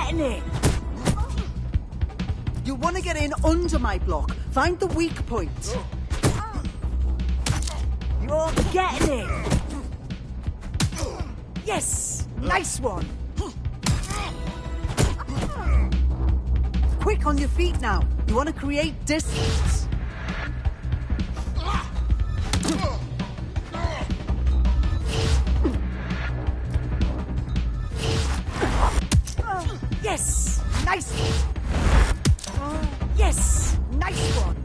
getting it! You want to get in under my block. Find the weak point. You're getting it! Yes! Nice one! Quick on your feet now. You want to create distance. Yes! Nice! Yes! Nice one!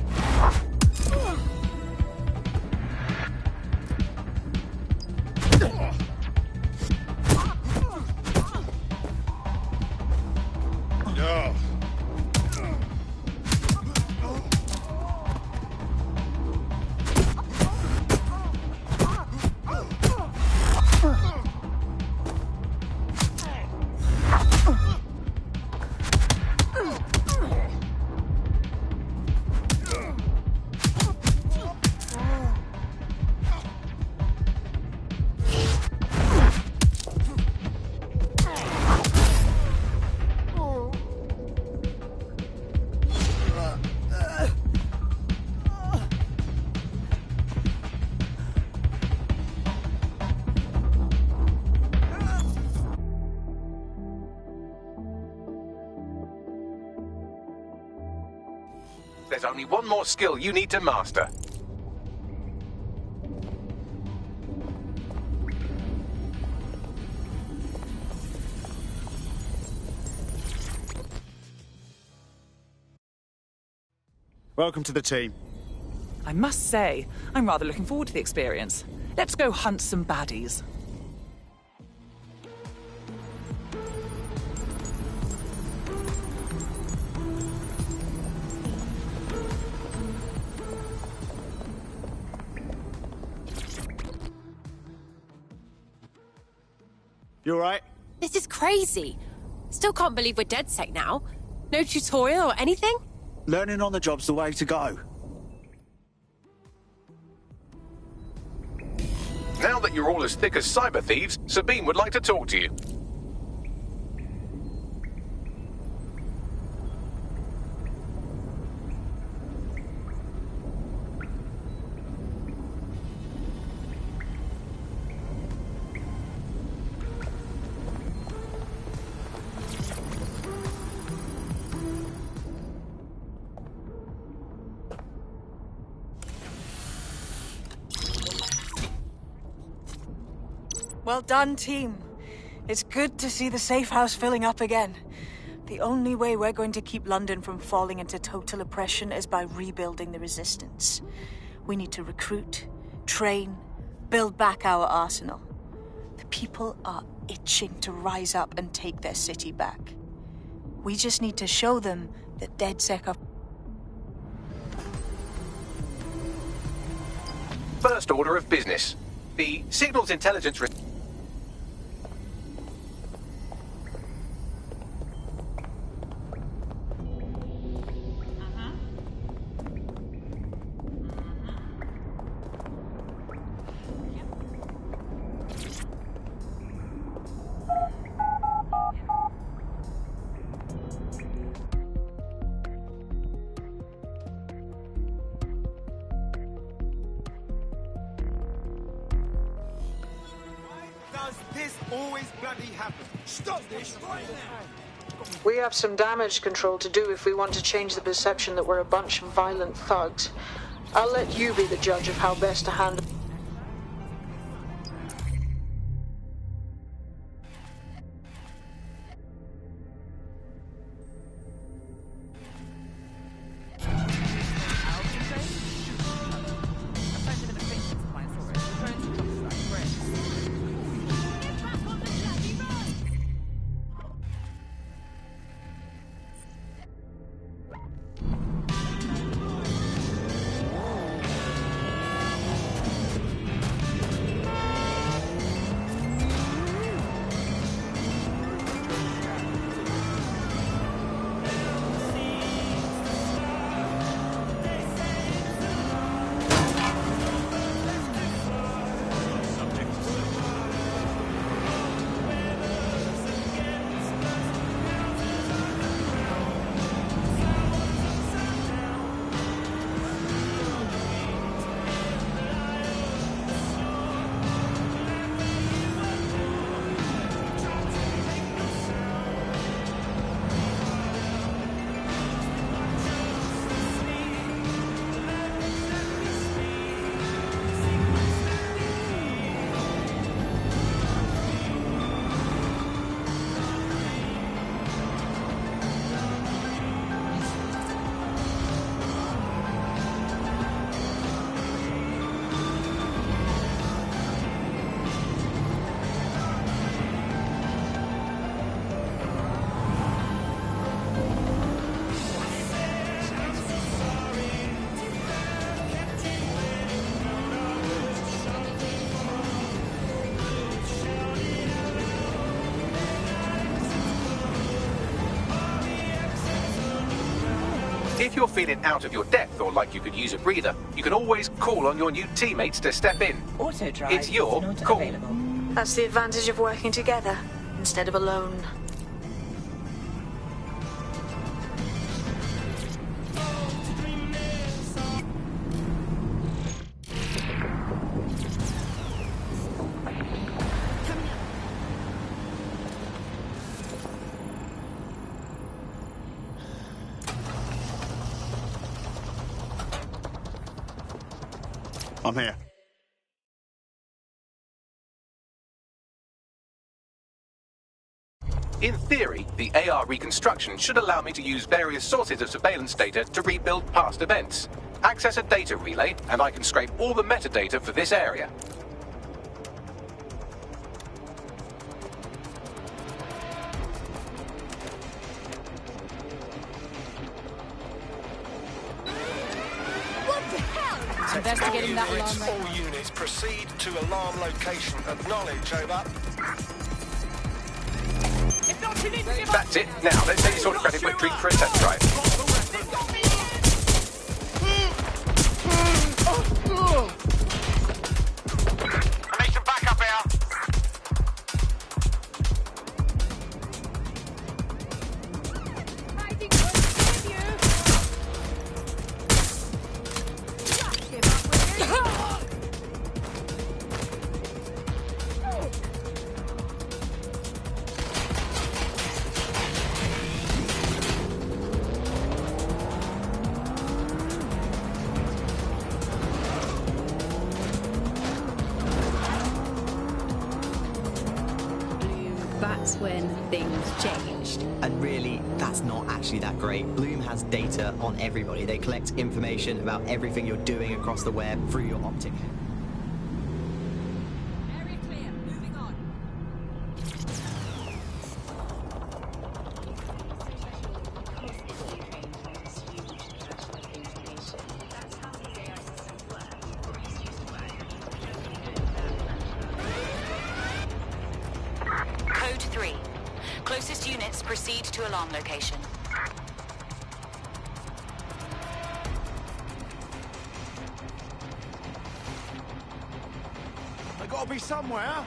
There's only one more skill you need to master. Welcome to the team. I must say, I'm rather looking forward to the experience. Let's go hunt some baddies. You alright? This is crazy. Still can't believe we're DedSec now. No tutorial or anything? Learning on the job's the way to go. Now that you're all as thick as cyber thieves, Sabine would like to talk to you. Well done, team. It's good to see the safe house filling up again. The only way we're going to keep London from falling into total oppression is by rebuilding the resistance. We need to recruit, train, build back our arsenal. The people are itching to rise up and take their city back. We just need to show them that DedSec are... First order of business. The Signals Intelligence... This always bloody happens. Stop this right now! We have some damage control to do if we want to change the perception that we're a bunch of violent thugs. I'll let you be the judge of how best to handle... If you're feeling out of your depth or like you could use a breather, you can always call on your new teammates to step in. Auto drive It's your is not call. available. That's the advantage of working together instead of alone. I'm here. In theory, the AR reconstruction should allow me to use various sources of surveillance data to rebuild past events. Access a data relay, and I can scrape all the metadata for this area. Investigating that alarm right All units proceed to alarm location. Acknowledge, over. That's it. Now, let's take this autocratic whip drink for a test drive. I need some backup here. That's when things changed. And really, that's not actually that great. Bloom has data on everybody. They collect information about everything you're doing across the web through your optic. Area clear. Moving on. Code 3. Closest units proceed to alarm location. They gotta be somewhere.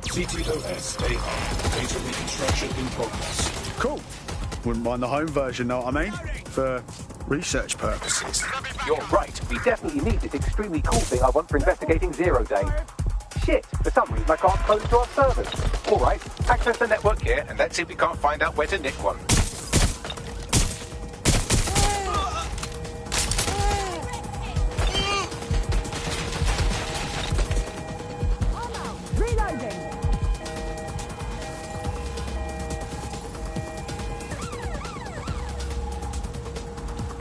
CTOS AR. Data reconstruction in progress. Cool. Wouldn't mind the home version, know what I mean? For research purposes. You're right. We definitely need this extremely cool thing I want for investigating Zero Day. Shit, for some reason I can't close to our servers. All right, access the network here, and let's see if we can't find out where to nick one.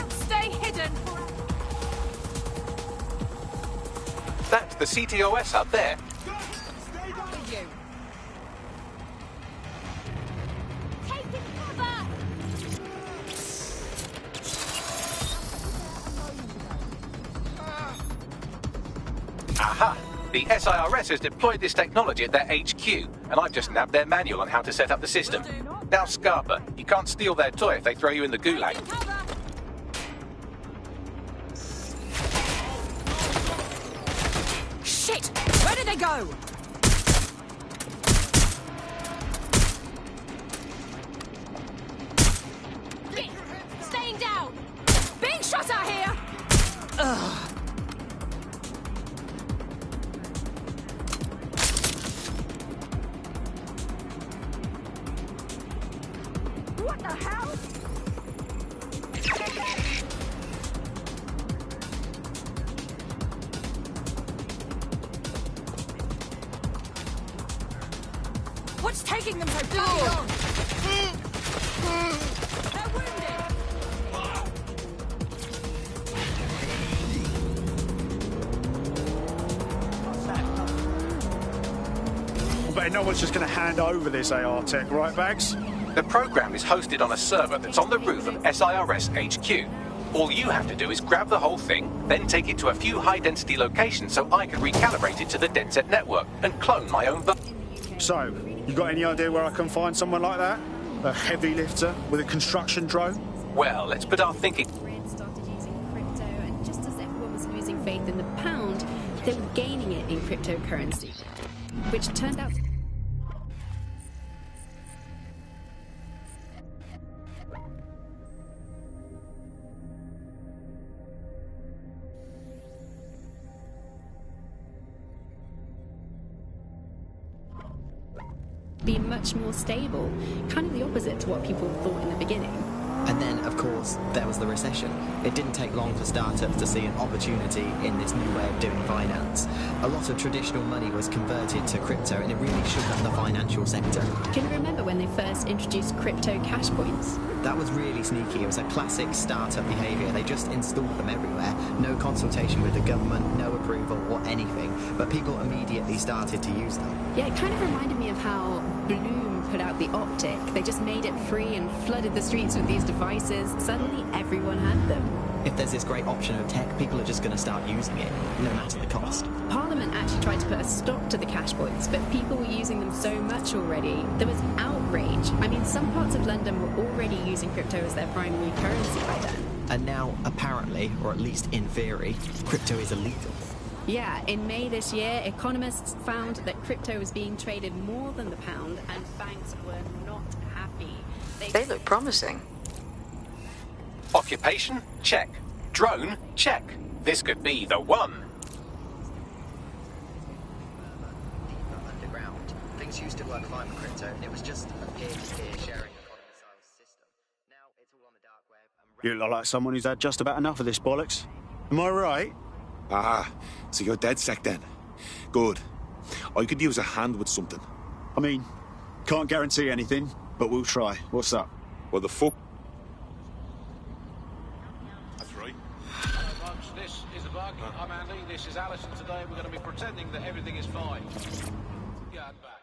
Stay hidden. That's the CTOS up there. Aha! The SIRS has deployed this technology at their HQ, and I've just nabbed their manual on how to set up the system. Now, Scarpa, you can't steal their toy if they throw you in the gulag. Shit! Where did they go? Staying down! Being shot at here! Ugh. What the hell? What's taking them so bloody long? They're wounded! I bet no one's just going to hand over this AR tech, right, Bags? The program is hosted on a server that's on the roof of SIRS HQ. All you have to do is grab the whole thing, then take it to a few high-density locations so I can recalibrate it to the DedSec network and clone my own. So, you got any idea where I can find someone like that? A heavy lifter with a construction drone? Well, let's put our thinking. Started using crypto, and just as everyone was losing faith in the pound, they were gaining it in cryptocurrency, which turned out be much more stable, kind of the opposite to what people thought in the beginning. And then, of course, there was the recession. It didn't take long for startups to see an opportunity in this new way of doing finance. A lot of traditional money was converted to crypto, and it really shook up the financial sector. Can you remember when they first introduced crypto cash points? That was really sneaky. It was a classic startup behaviour. They just installed them everywhere. No consultation with the government, no approval or anything. But people immediately started to use them. Yeah, it kind of reminded me of how Bloom put out the Optic. They just made it free and flooded the streets with these devices. Suddenly everyone had them. If there's this great option of tech, people are just going to start using it, no matter the cost. Parliament actually tried to put a stop to the cash points, but people were using them so much already. There was outrage. I mean, some parts of London were already using crypto as their primary currency by then. And now, apparently, or at least in theory, crypto is illegal. Yeah, in May this year, economists found that crypto was being traded more than the pound, and banks were not happy. They look promising. Occupation? Check. Drone? Check. This could be the one. Underground. Things used to work fine with crypto. It was just a peer-to-peer sharing economy-style system. Now it's all on the dark web. You look like someone who's had just about enough of this bollocks. Am I right? Ah, so you're DedSec then. Good. I could use a hand with something. I mean, can't guarantee anything, but we'll try. What's up? Well, the fuck? That's right. Hello, folks. This is a bug. I'm Andy. This is Alison. Today we're going to be pretending that everything is fine. Get back.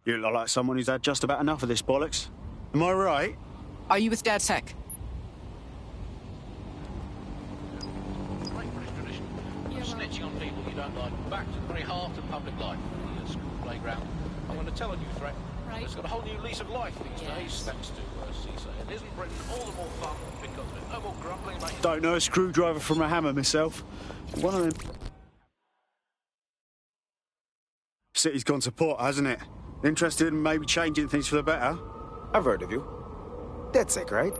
You look like someone who's had just about enough of this bollocks. Am I right? Are you with DedSec? Snitching on people you don't like. Back to the very heart of public life. The school playground. I'm going to tell a new threat. Right. It's got a whole new lease of life these days, thanks to CISA. And isn't Britain all the more fun because of it? No more grumbling about... Don't know a screwdriver from a hammer myself. One of them... City's gone to pot, hasn't it? Interested in maybe changing things for the better? I've heard of you. DedSec, right?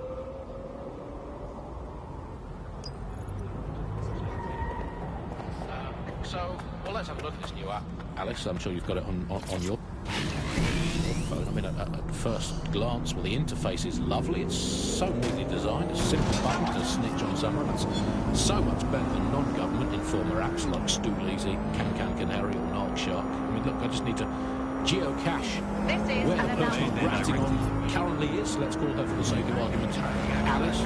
So, well, let's have a look at this new app. Alice, I'm sure you've got it on your phone. I mean, at first glance, well, the interface is lovely. It's so neatly designed. A simple button to snitch on someone. It's so much better than non-government informer apps like Stool Easy, Can Canary, or Narc Shark. I mean, look, I just need to geocache where the person ratting on currently is. Let's call her, for the sake of argument, Alice.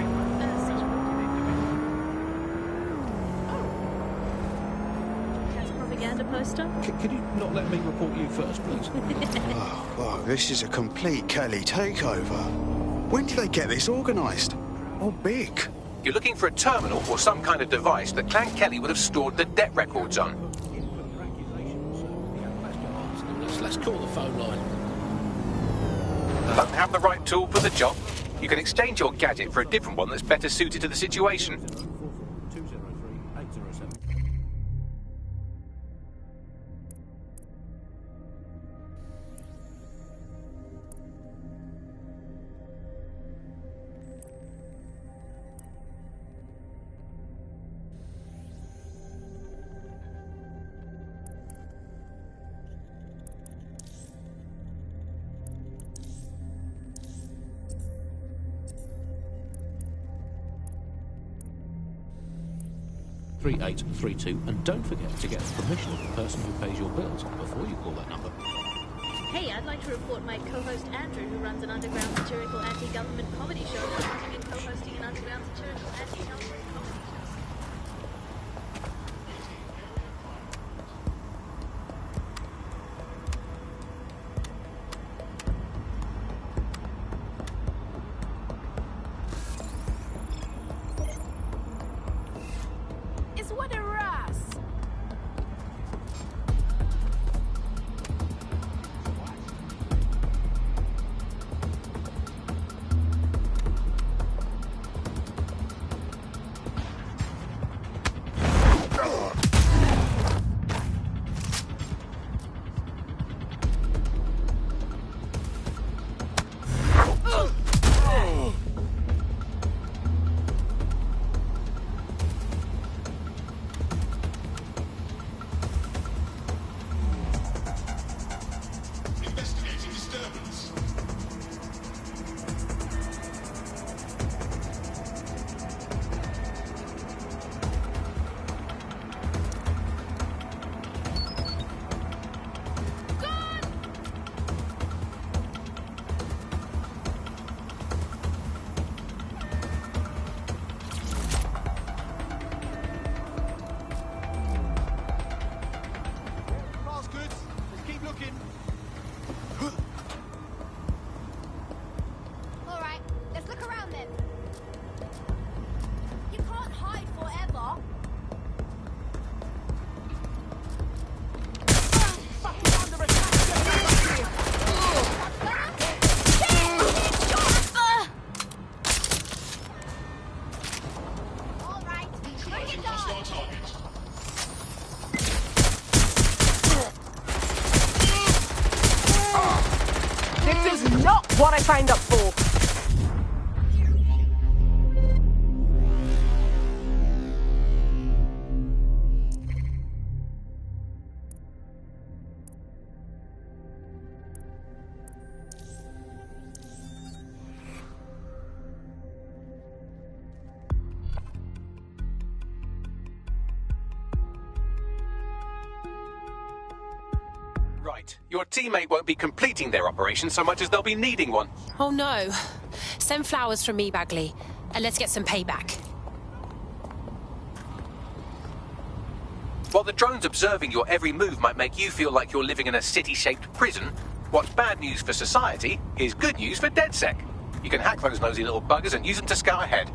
Poster? Could you not let me report you first, please? Oh, this is a complete Kelly takeover. When did they get this organised? Oh, big. You're looking for a terminal or some kind of device that Clan Kelly would have stored the debt records on. Let's call the phone line. Don't have the right tool for the job? You can exchange your gadget for a different one that's better suited to the situation. And don't forget to get the permission of the person who pays your bills before you call that number. Hey, I'd like to report my co-host Andrew, who runs an underground satirical anti-government comedy show, hosting and co-hosting an underground satirical anti-government comedy show. signed up for. Right. Your teammate won't be completing their operation so much as they'll be needing one. Oh no. Send flowers from me, Bagley, and let's get some payback. While the drones observing your every move might make you feel like you're living in a city-shaped prison, what's bad news for society is good news for DedSec. You can hack those nosy little buggers and use them to scout ahead.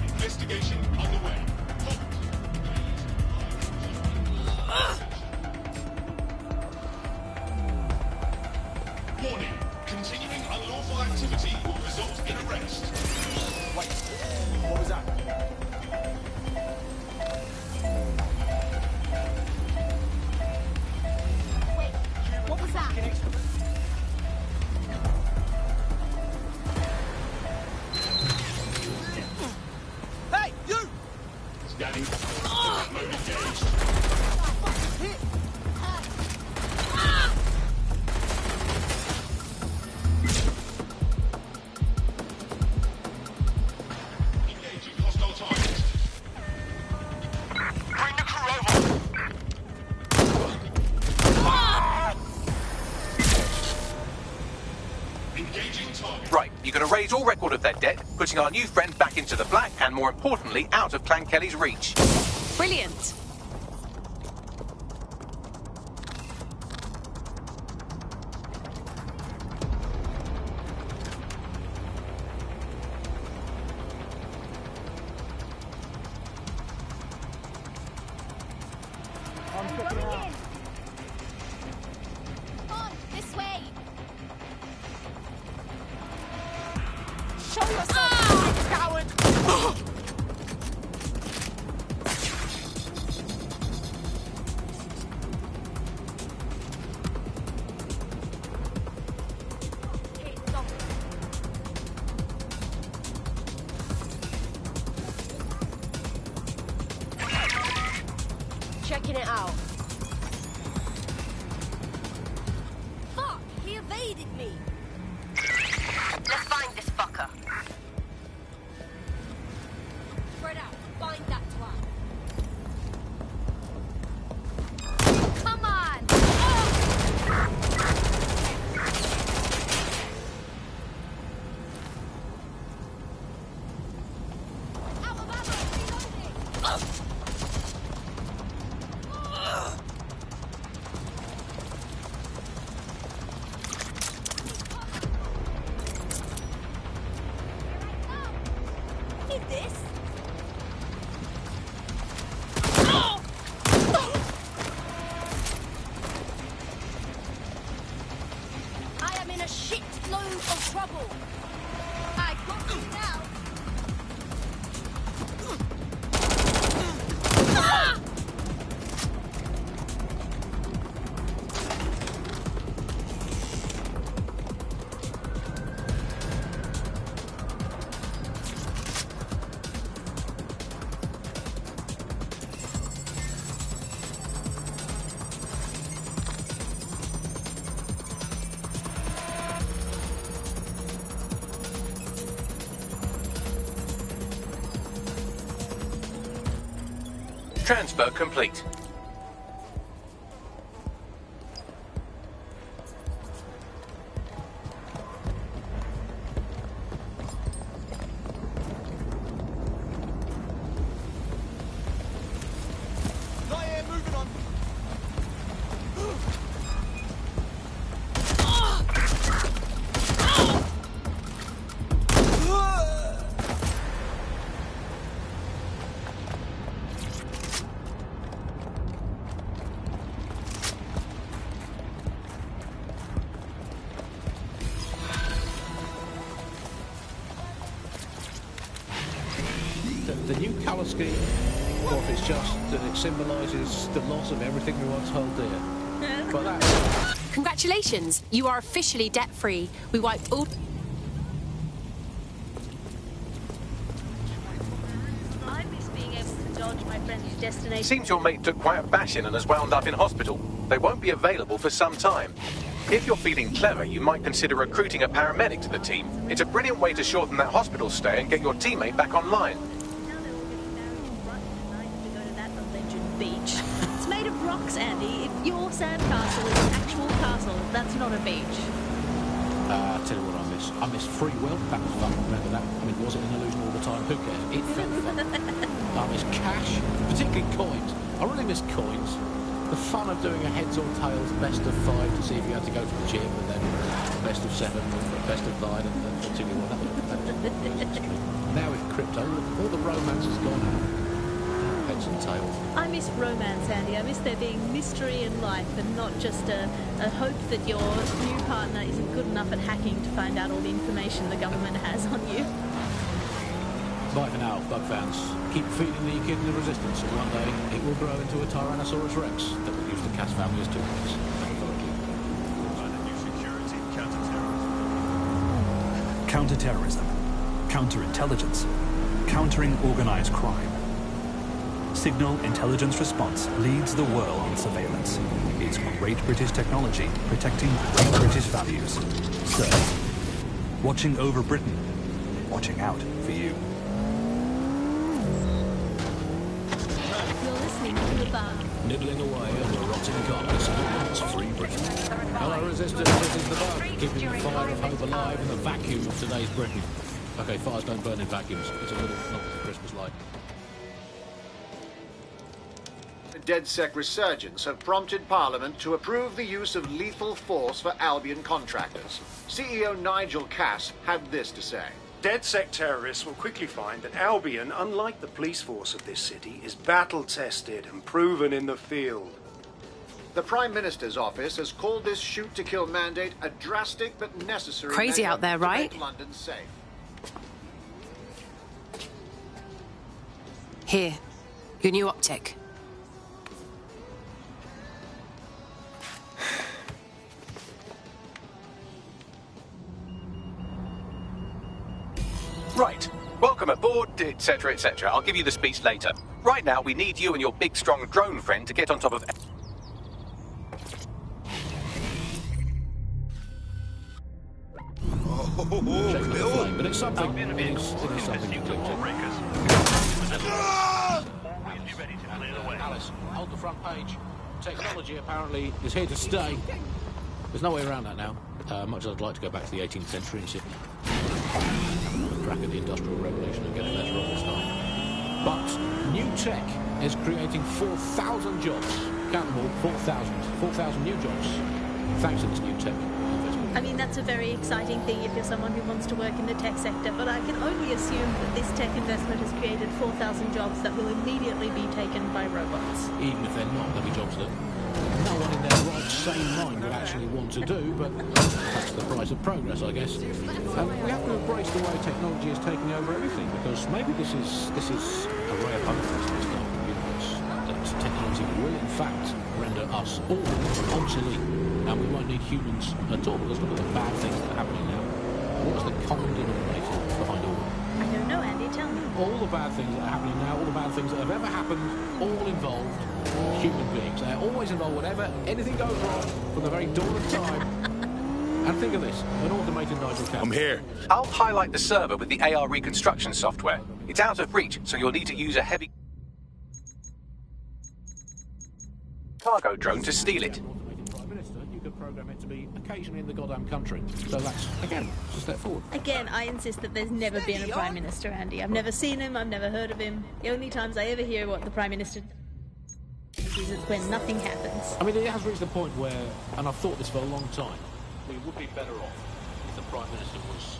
Investigation underway. Warning. Continuing unlawful activity will result in arrest. Wait, what was that? Wait, what was that? Hey, you! Scanning. Mode engaged. Engaging hostile target. Bring the crew over. Engaging target. Right, you can erase all record of their debt, putting our new friend back into the black and, more importantly, out of Clan Kelly's reach. Brilliant. On, this way! Show yourself, coward! Okay, stop. Checking it out. Fuck! He evaded me! Let's find this fucker. Spread out. Find that twat. Come on! Out of ammo! Reloading! Did this? I am in a shit load of trouble. I got you now. Ah! Transfer complete. the new colour scheme, or if it's just that it symbolises the loss of everything we once held dear. But that... Congratulations, you are officially debt-free. We wiped all... I miss being able to dodge my friend's destination. Seems your mate took quite a bashing and has wound up in hospital. They won't be available for some time. If you're feeling clever, you might consider recruiting a paramedic to the team. It's a brilliant way to shorten that hospital stay and get your teammate back online. Beach. It's made of rocks, Andy. If your sandcastle is an actual castle, that's not a beach. Tell you what I miss free will. That was fun. Remember that? I mean, was it an illusion all the time? Who cares? It felt fun. I miss cash, particularly coins. I really miss coins. The fun of doing a heads or tails best of 5 to see if you had to go to the gym, and then best of 7, best of 9, and then continue on. Now with crypto, all the romance has gone out. Heads and tails. I miss romance, Andy. I miss there being mystery in life and not just a hope that your new partner isn't good enough at hacking to find out all the information the government has on you. Bye for now, bug fans. Keep feeding the kid in the resistance, and one day it will grow into a Tyrannosaurus Rex that will use the Cass family as tools. Counter-terrorism, counterintelligence, countering organised crime. Signal Intelligence Response leads the world in surveillance. It's great British technology protecting great British values. CERT. Watching over Britain. Watching out for you. You're listening to the bug. Nibbling away on the rotting carcass of its free Britain. Hello, Resistance, this is the bug, keeping the fire of hope alive in the vacuum of today's Britain. Okay, fires don't burn in vacuums. It's a little not the Christmas light. DedSec resurgence have prompted Parliament to approve the use of lethal force for Albion contractors. CEO Nigel Cass had this to say. DedSec terrorists will quickly find that Albion, unlike the police force of this city, is battle-tested and proven in the field. The Prime Minister's office has called this shoot-to-kill mandate a drastic but necessary Crazy measure out there, to right? make London safe. Here, your new optic. Right. Welcome aboard, etc., etc. I'll give you the speech later. Right now, we need you and your big, strong drone friend to get on top of... But it's something. It is something to click to. Alice, hold the front page. Technology apparently is here to stay. There's no way around that now. Much as I'd like to go back to the 18th century and see a crack at the Industrial Revolution and get a better off this time. But new tech is creating 4,000 jobs. Count them all, 4,000 new jobs. Thanks to this new tech. I mean, that's a very exciting thing if you're someone who wants to work in the tech sector, but I can only assume that this tech investment has created 4,000 jobs that will immediately be taken by robots. Even if they're not, there'll be jobs that no one in their right sane mind would actually want to do, but that's the price of progress, I guess. We have to embrace the way technology is taking over everything, because maybe this is a ray of hope for us this time in the universe. That technology will, in fact, render us all obsolete, and we won't need humans at all, because look at the bad things that are happening now. What is the common denominator behind all of them? I don't know, Andy, tell me. All the bad things that are happening now, all the bad things that have ever happened, all involved human beings. They're always involved whenever anything goes wrong from the very dawn of time. And think of this, an automated Nigel Cass. I'm here. I'll highlight the server with the AR reconstruction software. It's out of reach, so you'll need to use a heavy cargo drone to steal it. Prime Minister, you could program it to be occasionally in the goddamn country. So that's, again, just a step forward. Again, I insist that there's never been a Prime Minister, Andy. I've never seen him, I've never heard of him. The only times I ever hear what the Prime Minister is when nothing happens. I mean, it has reached the point where, and I've thought this for a long time, we would be better off if the Prime Minister was...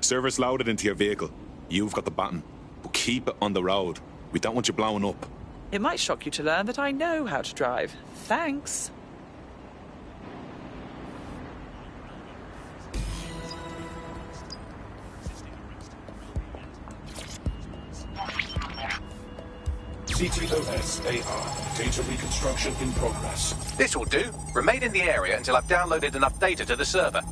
Server's loaded into your vehicle. You've got the baton. But keep it on the road. We don't want you blowing up. It might shock you to learn that I know how to drive. Thanks. CTOS-AR. Data reconstruction in progress. This will do. Remain in the area until I've downloaded enough data to the server.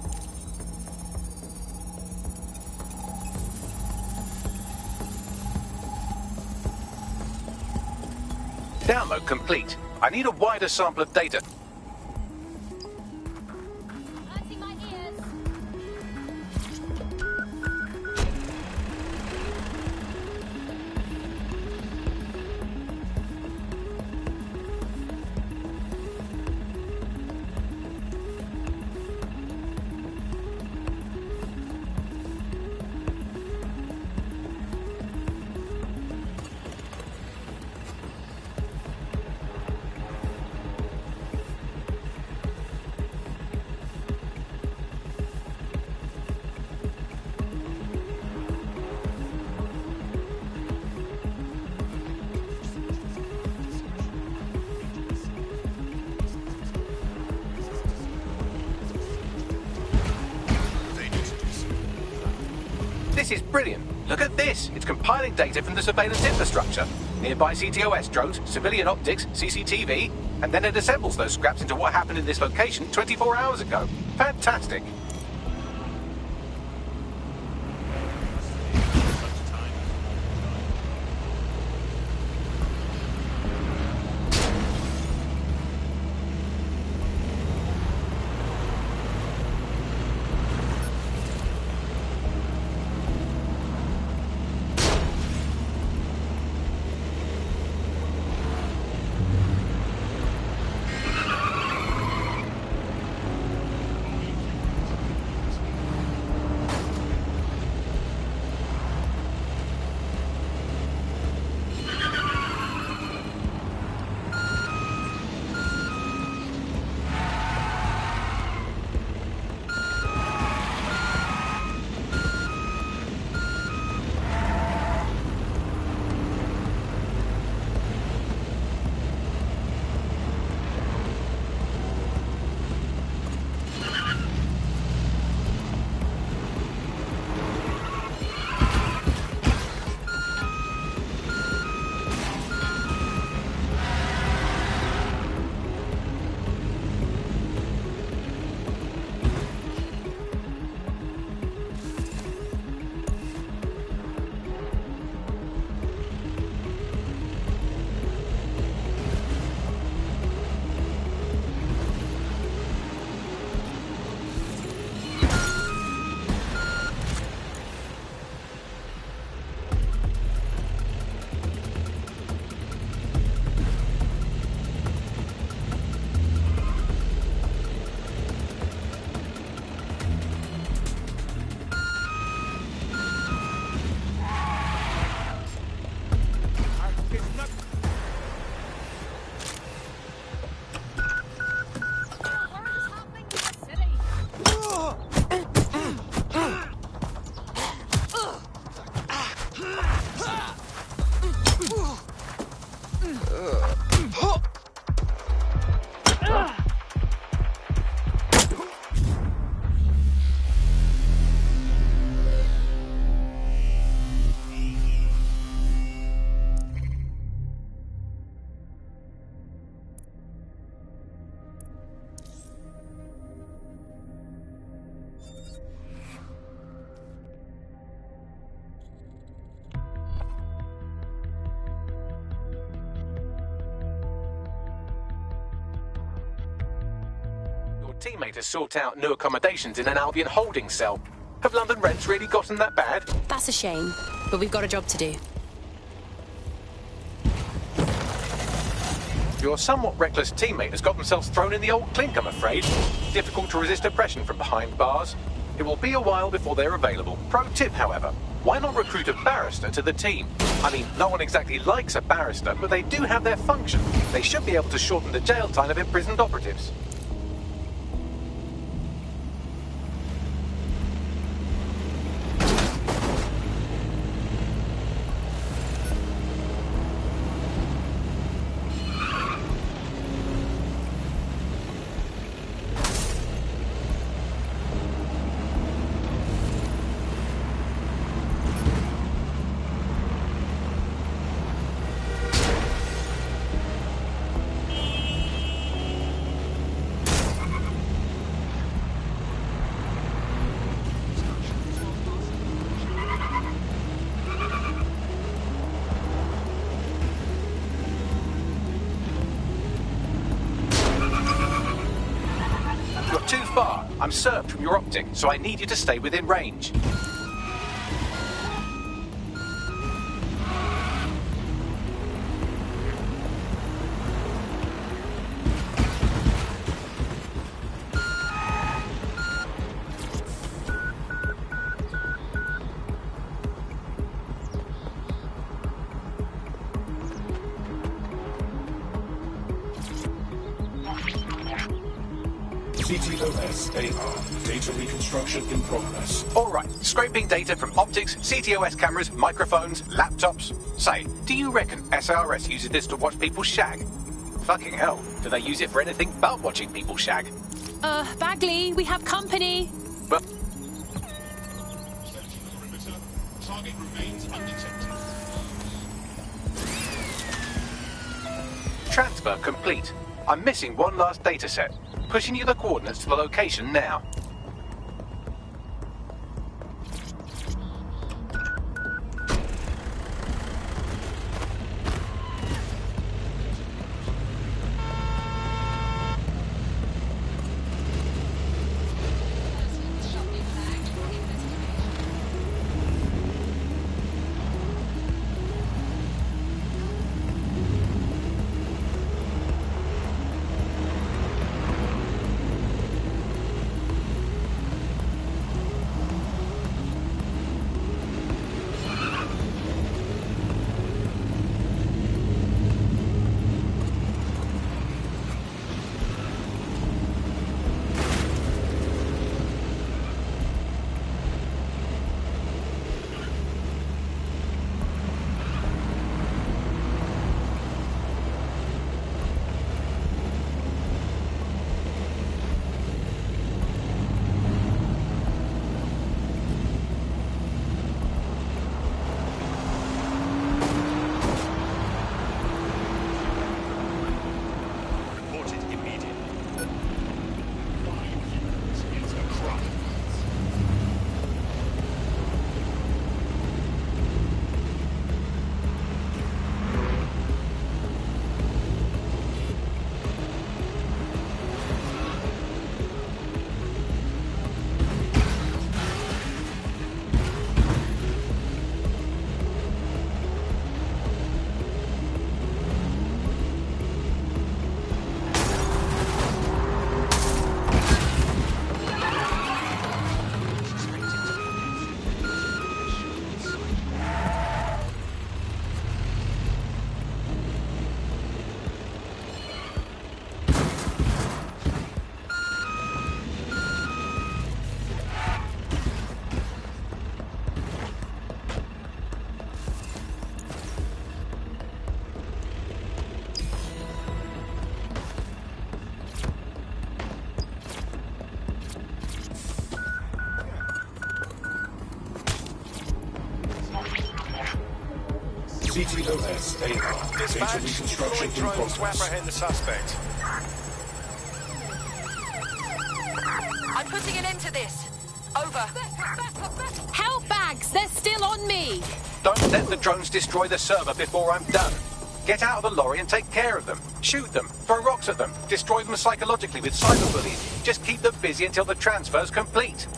Download complete. I need a wider sample of data. This is brilliant. Look at this. It's compiling data from the surveillance infrastructure. Nearby CTOS drones, civilian optics, CCTV, and then it assembles those scraps into what happened in this location 24 hours ago. Fantastic. Teammate has sought out new accommodations in an Albion holding cell. Have London rents really gotten that bad? That's a shame, but we've got a job to do. Your somewhat reckless teammate has got themselves thrown in the old clink, I'm afraid. Difficult to resist oppression from behind bars. It will be a while before they're available. Pro tip, however, why not recruit a barrister to the team? I mean, no one exactly likes a barrister, but they do have their function. They should be able to shorten the jail time of imprisoned operatives. Not too far. I'm served from your optic, so I need you to stay within range. CTOS AR. Data reconstruction in progress. All right. Scraping data from optics, CTOS cameras, microphones, laptops. Say, do you reckon SRS uses this to watch people shag? Fucking hell. Do they use it for anything but watching people shag? Bagley, we have company. Well... Target remains undetected. Transfer complete. I'm missing one last data set. Pushing you the coordinates to the location now. CTOS AR. Data reconstruction in progress. To apprehend the suspect. I'm putting an end to this. Over. Help bags! They're still on me! Don't let the drones destroy the server before I'm done. Get out of the lorry and take care of them. Shoot them, throw rocks at them, destroy them psychologically with cyberbullies. Just keep them busy until the transfer's complete.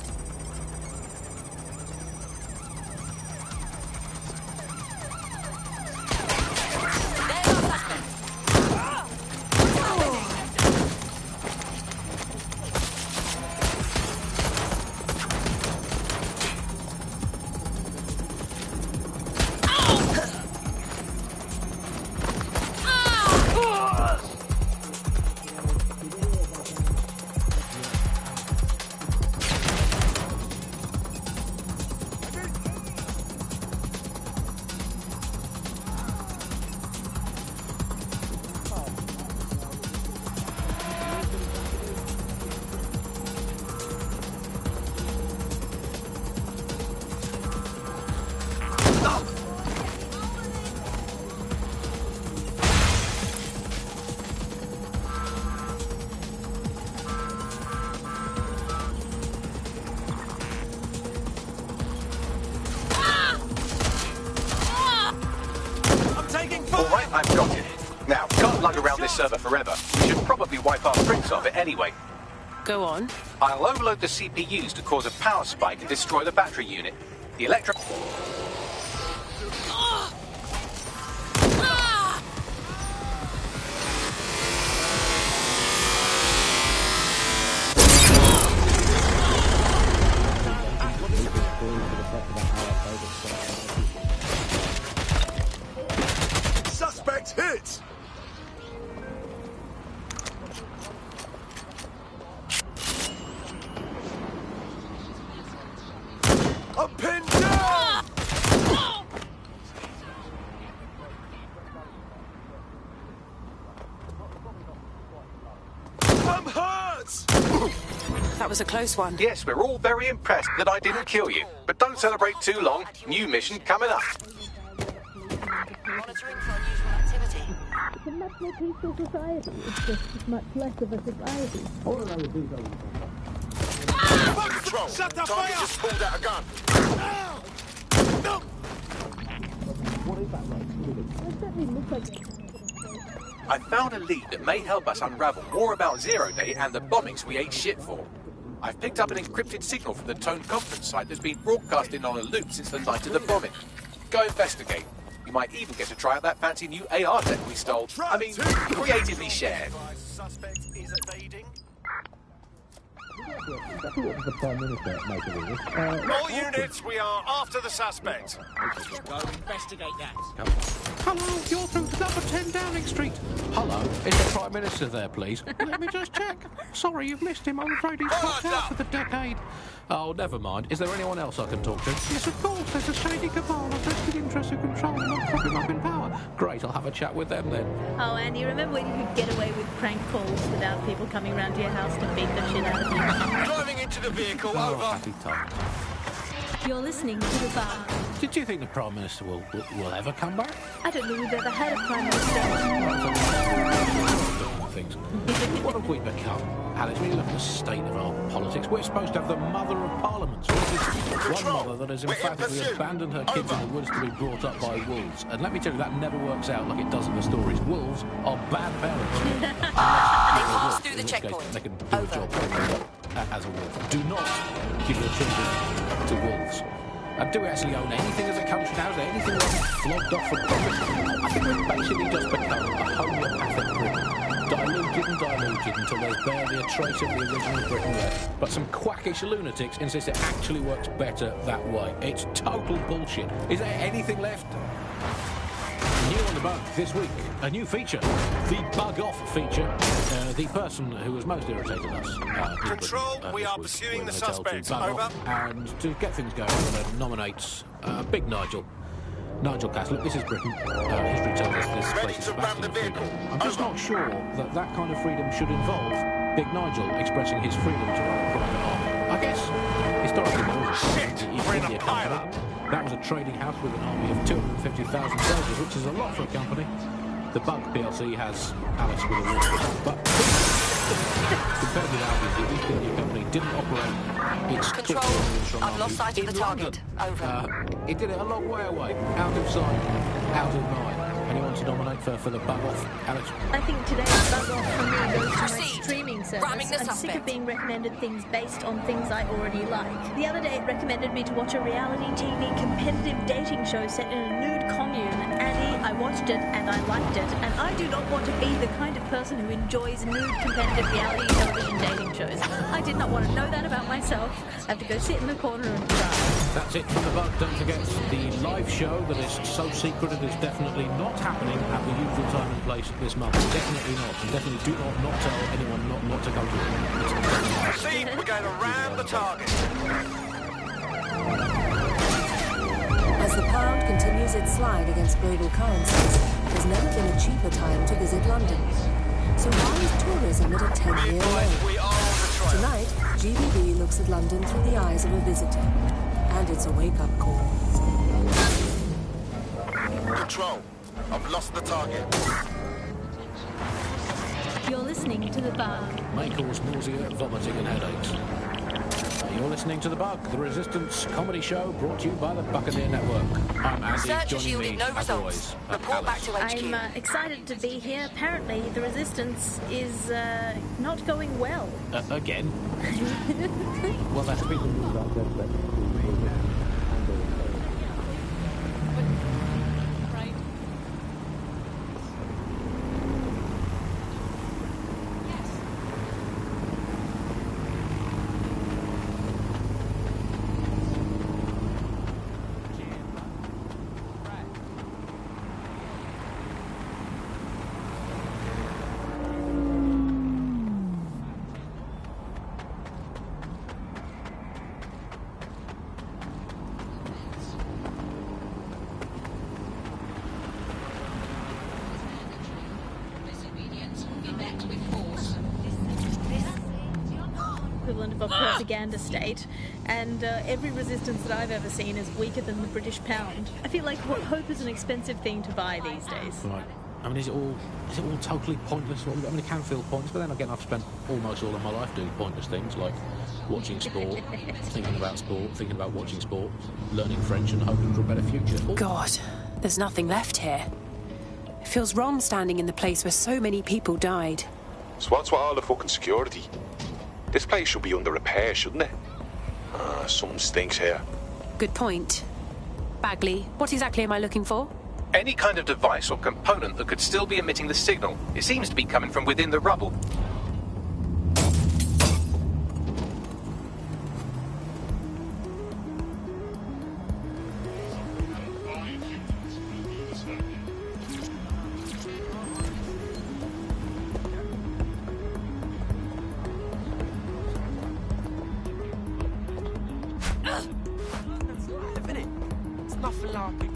Alright, I've got it. Now, can't lug around this server forever. We should probably wipe our prints off it anyway. Go on. I'll overload the CPUs to cause a power spike and destroy the battery unit. The electric... Suspect hit! I'm pinned down! I'm hurt! That was a close one. Yes, we're all very impressed that I didn't kill you. But don't celebrate too long. New mission coming up. Monitoring for unusual activity. It's a much more peaceful society. It's just much less of a society. Control! Shut the fire! Just pulled out a gun. No! I found a lead that may help us unravel more about Zero Day and the bombings we ate shit for. I've picked up an encrypted signal from the Tone conference site that's been broadcasting on a loop since the night of the bombing. Go investigate. You might even get to try out that fancy new AR tech we stole. I mean, creatively shared. Suspect is evading. All units, we are after the suspect. Go investigate that. Hello, you're through to number 10 Downing Street. Hello, is the Prime Minister there, please? Let me just check. Sorry, you've missed him. I'm afraid he's popped out for the decade. Oh, never mind. Is there anyone else I can talk to? Yes, of course. There's a shady cabal of vested interests who control and not prop him up in power. Great, I'll have a chat with them then. Oh, Andy, remember when you could get away with prank calls without people coming around to your house to beat the shit out of you? Driving into the vehicle, Oh, over. happy times. You're listening to the bar. Did you think the Prime Minister will ever come back? I don't think we've ever had a prime minister. Things. What have we become? Alex, when you look at the state of our politics, we're supposed to have the mother of parliaments. One mother that has emphatically abandoned her kids in the woods to be brought up by wolves. And let me tell you, that never works out like it does in the stories. Wolves are bad parents. They pass through the checkpoint. They can do a job as a wolf. Do not give your children to wolves. Do we actually own anything as a country now? Is there anything that's flogged off for profit? I think we've basically just become a homeopathic Britain. Diluted until there's barely a trace of the original Britain left. But some quackish lunatics insist it actually works better that way. It's total bullshit. Is there anything left? New on the bug this week, a new feature, the Bug Off feature. The person who was most irritated us. Control, we are pursuing the suspect. Over. And to get things going, I'm going to nominate Big Nigel. Nigel Cass, look, this is Britain. History tells us this place is bastion of freedom. I'm just not sure that that kind of freedom should involve Big Nigel expressing his freedom to run a private army. I guess, historically, there was a India company. That was a trading house with an army of 250,000 soldiers, which is a lot for a company. The Bug PLC has Alice with a war. But compared with Albion, the East India Company didn't operate its Control, I've lost sight of the target. Over. It did it a long way away, out of sight, out of mind. Anyone to nominate for the Bug Off, Alex? I think today's Bug Off for me goes to my Proceed. streaming Ramming service. the I'm sick suspect. of being recommended things based on things I already like. The other day it recommended me to watch a reality TV competitive dating show set in a nude commune. Annie, I watched it and I liked it. And I do not want to be the kind of person who enjoys nude competitive reality television dating shows. I did not want to know that about myself. I have to go sit in the corner and cry. That's it from the Bug. Don't forget the live show that is so secret it is definitely not happening at the usual time and place this month. Definitely not. And definitely do not tell anyone not to go to it. Proceed, we're going to ram the target. As the pound continues its slide against global currencies, there's never been a cheaper time to visit London. So why is tourism at a 10-year low? Tonight, GBB looks at London through the eyes of a visitor. And it's a wake-up call. Control, I've lost the target. You're listening to The Bug. May cause nausea, vomiting and headaches. You're listening to The Bug, the Resistance comedy show brought to you by the Buccaneer Network. I'm Andy, Research has joining me, yielded no as results. always, Report back to HQ. I'm excited to be here. Apparently, the Resistance is not going well. Again? Well, that's people who about that. Equivalent of a propaganda state, and every resistance that I've ever seen is weaker than the British pound. I feel like hope is an expensive thing to buy these days. Right. I mean, is it all totally pointless? I mean, it can feel pointless, but then again, I've spent almost all of my life doing pointless things like watching sport, thinking about watching sport, learning French and hoping for a better future. God, there's nothing left here. It feels wrong standing in the place where so many people died. So what's with all the fucking security? This place should be under repair, shouldn't it? Something stinks here. Good point. Bagley, what exactly am I looking for? Any kind of device or component that could still be emitting the signal. It seems to be coming from within the rubble. It's not for laughing.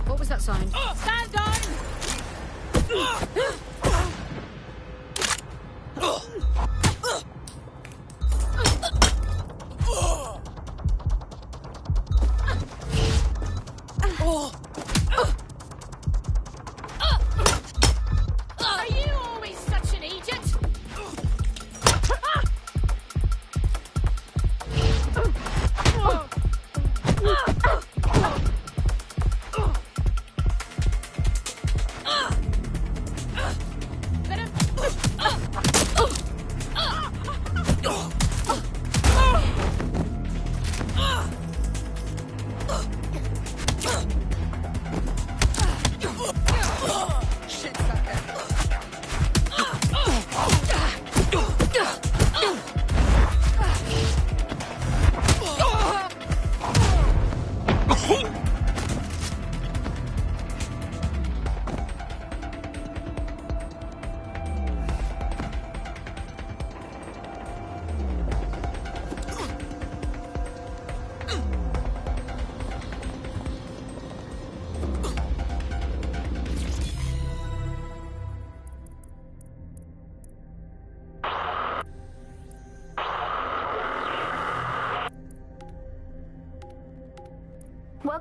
What was that sign? Stand down! Are you always such an idiot?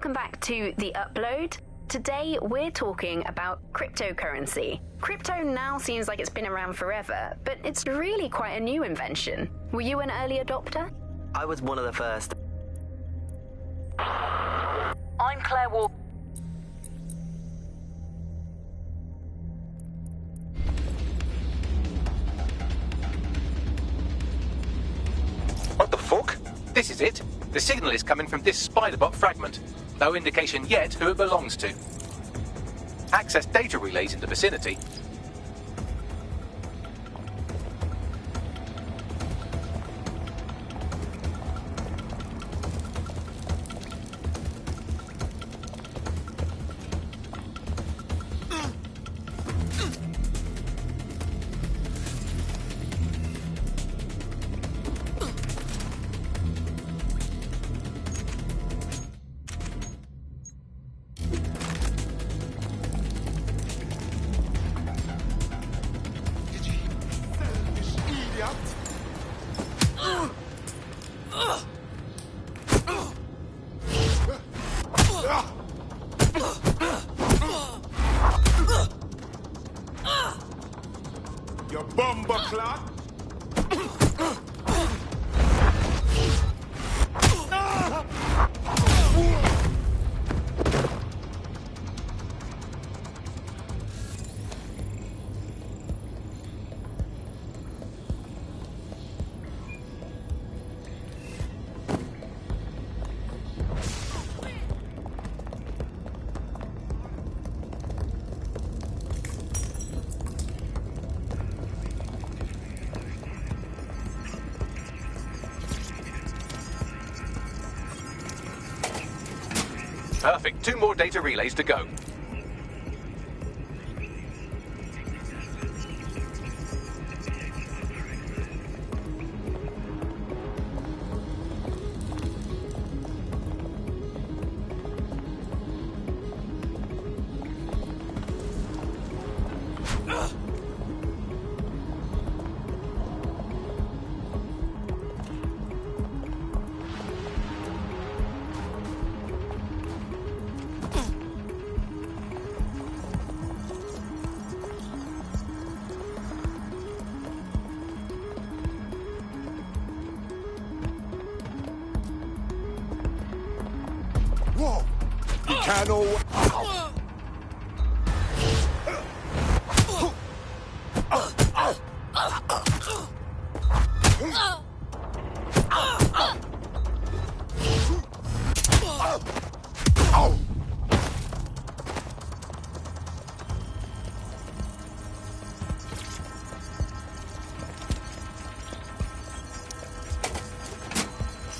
welcome back to The Upload. Today we're talking about cryptocurrency. Crypto now seems like it's been around forever, but it's really quite a new invention. Were you an early adopter? I was one of the first. I'm Claire Walker. What the fuck? This is it. The signal is coming from this Spiderbot fragment. No indication yet who it belongs to. Access data relays in the vicinity. Your bumper clock. Perfect. 2 more data relays to go. Whoa! You can't all.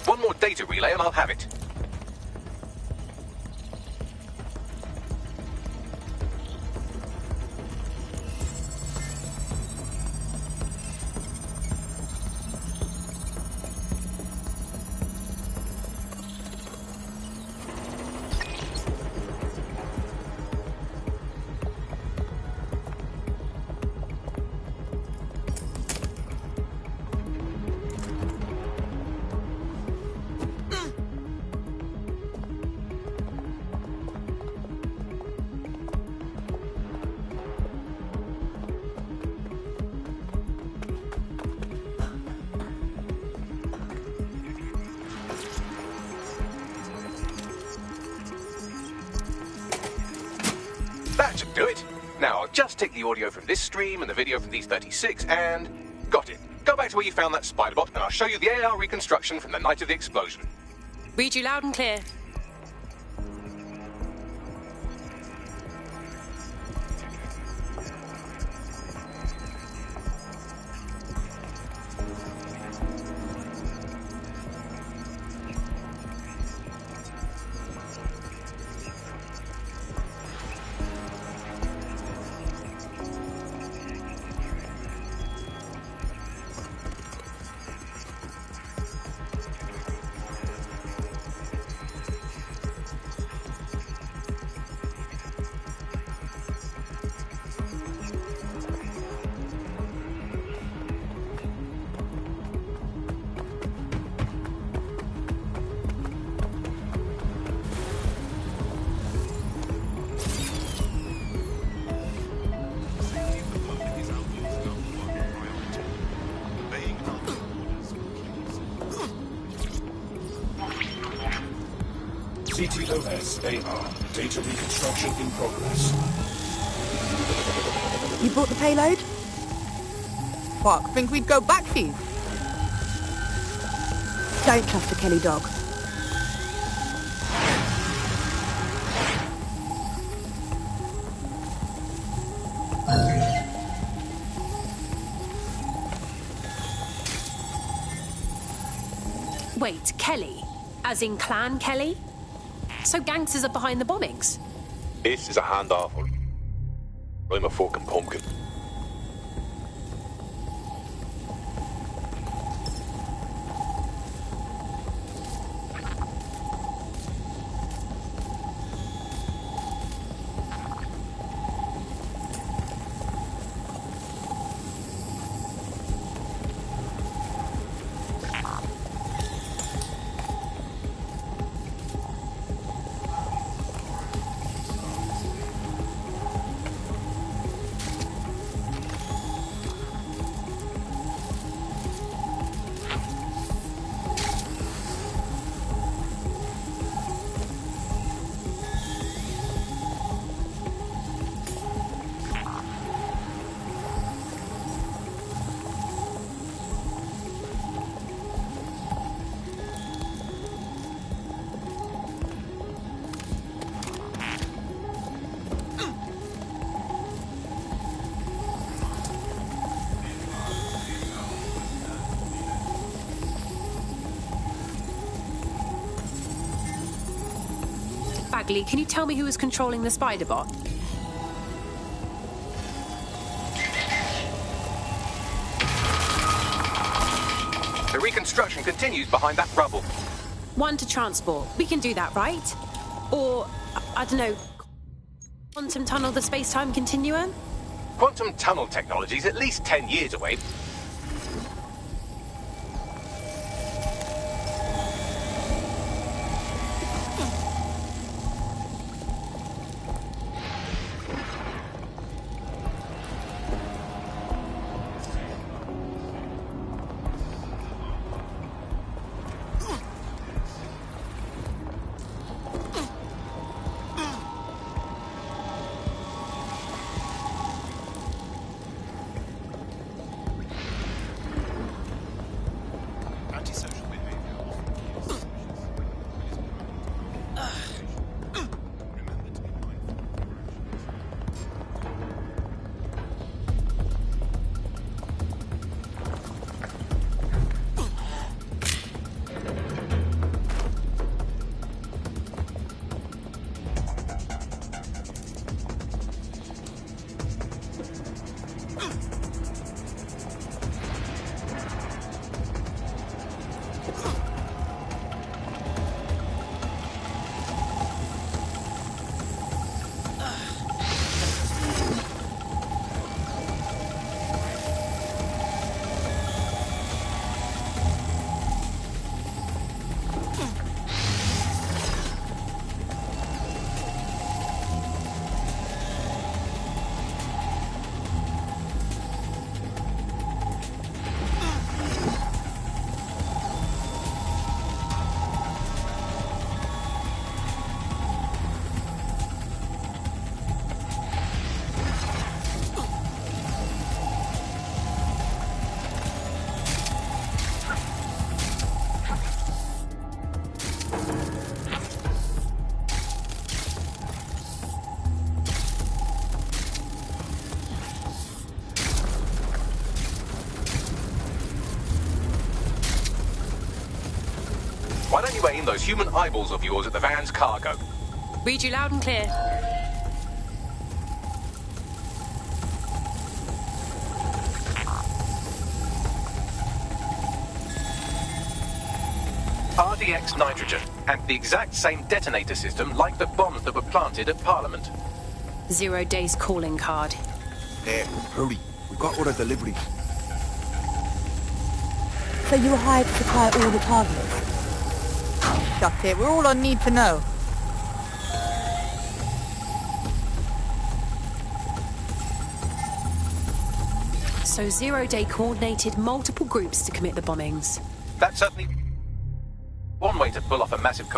One more data relay and I'll have it. That should do it. Now I'll just take the audio from this stream and the video from these 36 and... got it. Go back to where you found that Spiderbot and I'll show you the AR reconstruction from the night of the explosion. Read you loud and clear. CTOS-AR. Data reconstruction in progress. You brought the payload? Fuck, think we'd go back for you? Don't trust the Kelly dog. Wait, Kelly? As in Clan Kelly? So gangsters are behind the bombings? This is a handoff. I'm a fucking pumpkin. Bagley, can you tell me who is controlling the spider bot? The reconstruction continues behind that rubble. One to transport. We can do that, right? Or, I don't know, quantum tunnel the space-time continuum? Quantum tunnel technology's at least 10 years away. Why don't you aim those human eyeballs of yours at the van's cargo? Read you loud and clear. RDX nitrogen, and the exact same detonator system like the bombs that were planted at Parliament. 0 days calling card. There, hurry. We've got all the deliveries. So you were hired to supply all the targets? That's it, we're all on need to know. So 0 Day coordinated multiple groups to commit the bombings. That's certainly one way to pull off a massive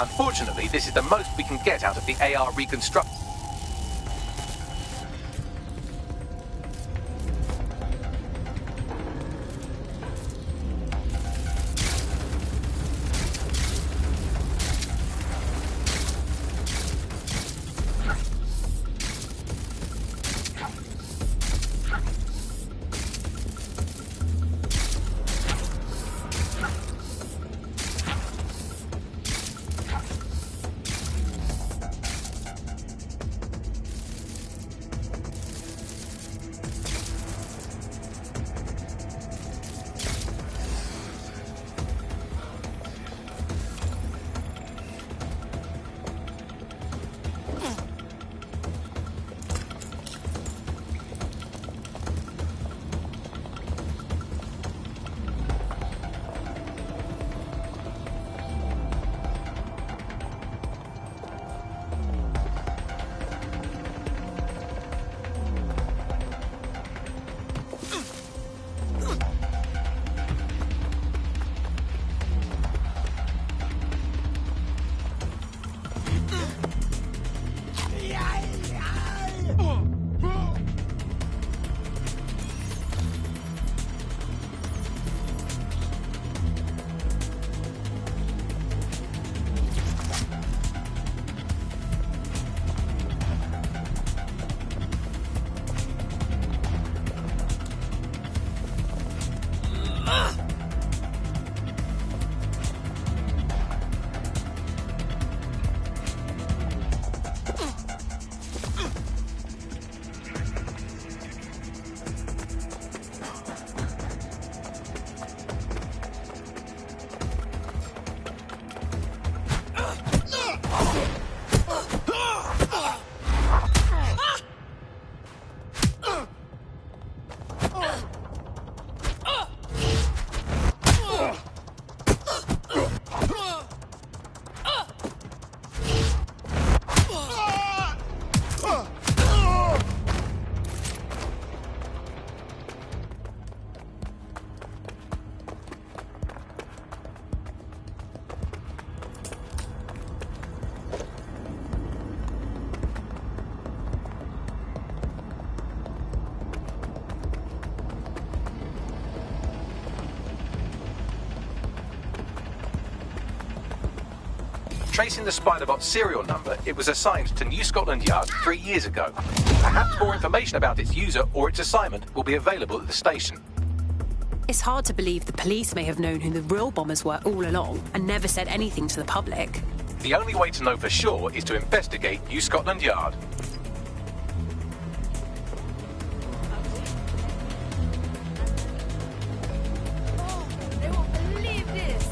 Unfortunately, this is the most we can get out of the AR reconstruct. Tracing the Spider-Bot serial number, it was assigned to New Scotland Yard 3 years ago. Perhaps more information about its user or its assignment will be available at the station. It's hard to believe the police may have known who the real bombers were all along and never said anything to the public. The only way to know for sure is to investigate New Scotland Yard. They won't believe this.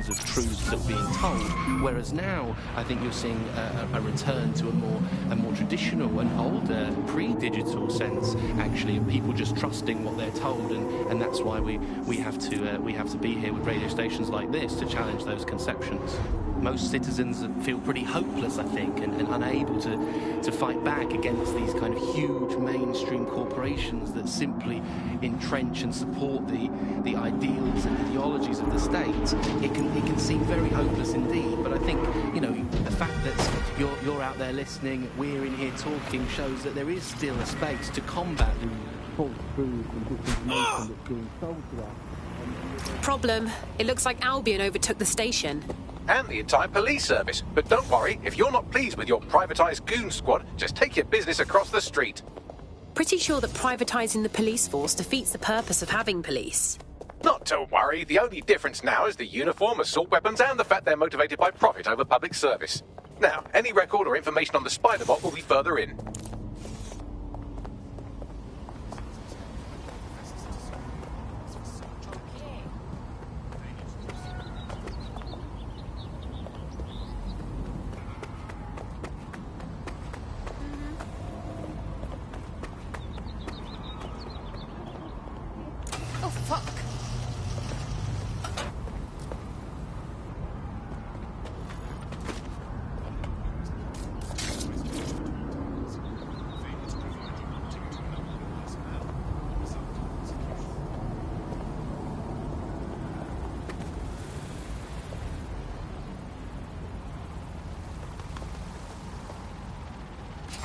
Of truths that are being told, whereas now I think you're seeing a return to a more traditional and older pre-digital sense, actually, of people just trusting what they're told, and that's why we have to be here with radio stations like this to challenge those conceptions. Most citizens feel pretty hopeless, I think, and unable to fight back against these kind of huge mainstream corporations that simply entrench and support the ideals and ideologies of the state. It can seem very hopeless indeed, but I think, you know, the fact that you're out there listening, we're in here talking, shows that there is still a space to combat the false truths and disinformation that's being sold to us. Problem, it looks like Albion overtook the station. And the entire police service. But don't worry, if you're not pleased with your privatised goon squad, just take your business across the street. Pretty sure that privatising the police force defeats the purpose of having police. Not to worry, the only difference now is the uniform, assault weapons, and the fact they're motivated by profit over public service. Now, any record or information on the Spider-Bot will be further in.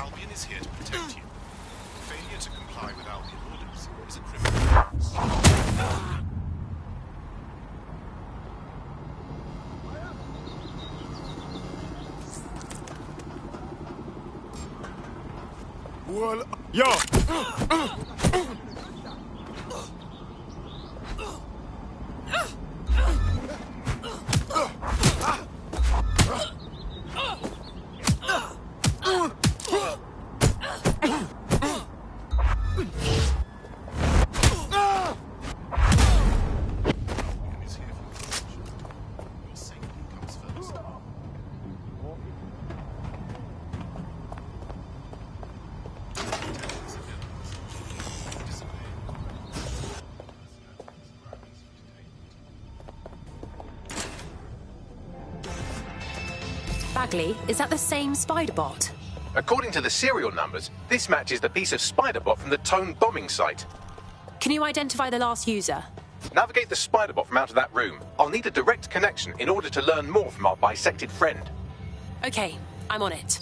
Albion is here to protect you. Failure to comply with Albion orders is a criminal offense. Well, yo! Bagley, is that the same spider bot? According to the serial numbers, this matches the piece of spider bot from the Tone bombing site. Can you identify the last user? Navigate the spider bot from out of that room. I'll need a direct connection in order to learn more from our bisected friend. Okay, I'm on it.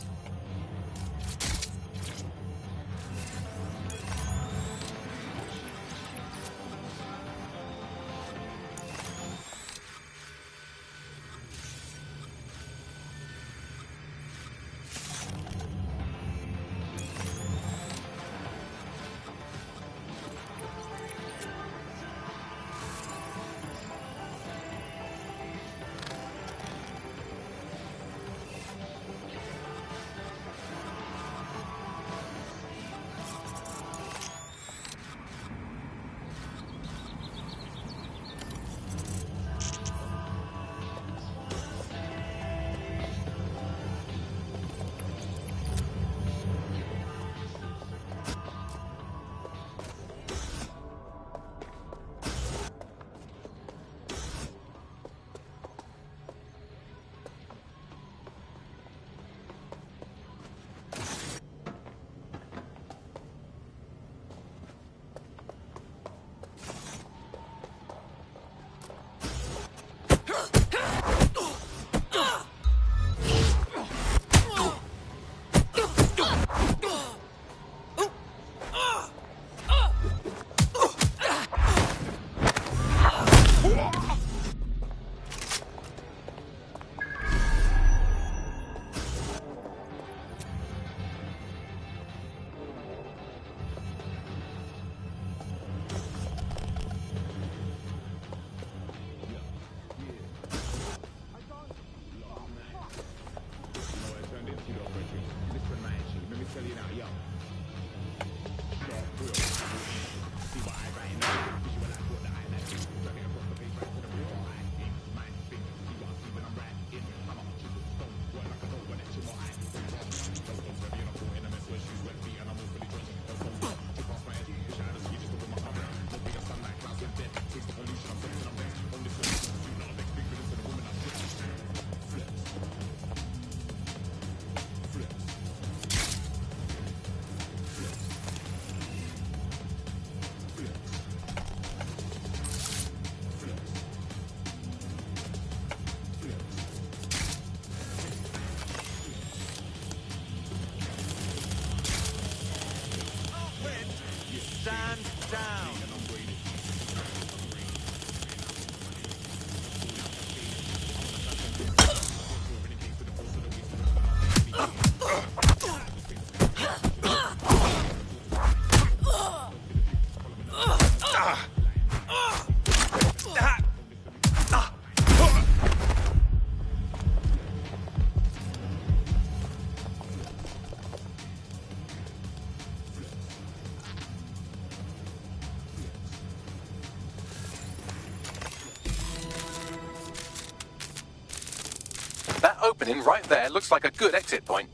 That opening right there looks like a good exit point.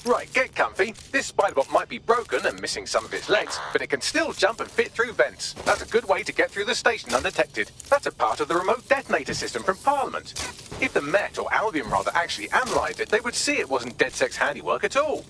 Right, get comfy. This spiderbot might be broken and missing some of its legs, but it can still jump and fit through vents. That's a good way to get through the station undetected. That's a part of the remote detonator system from Parliament. If the Met, or Albion rather, actually analysed it, they would see it wasn't DedSec's handiwork at all.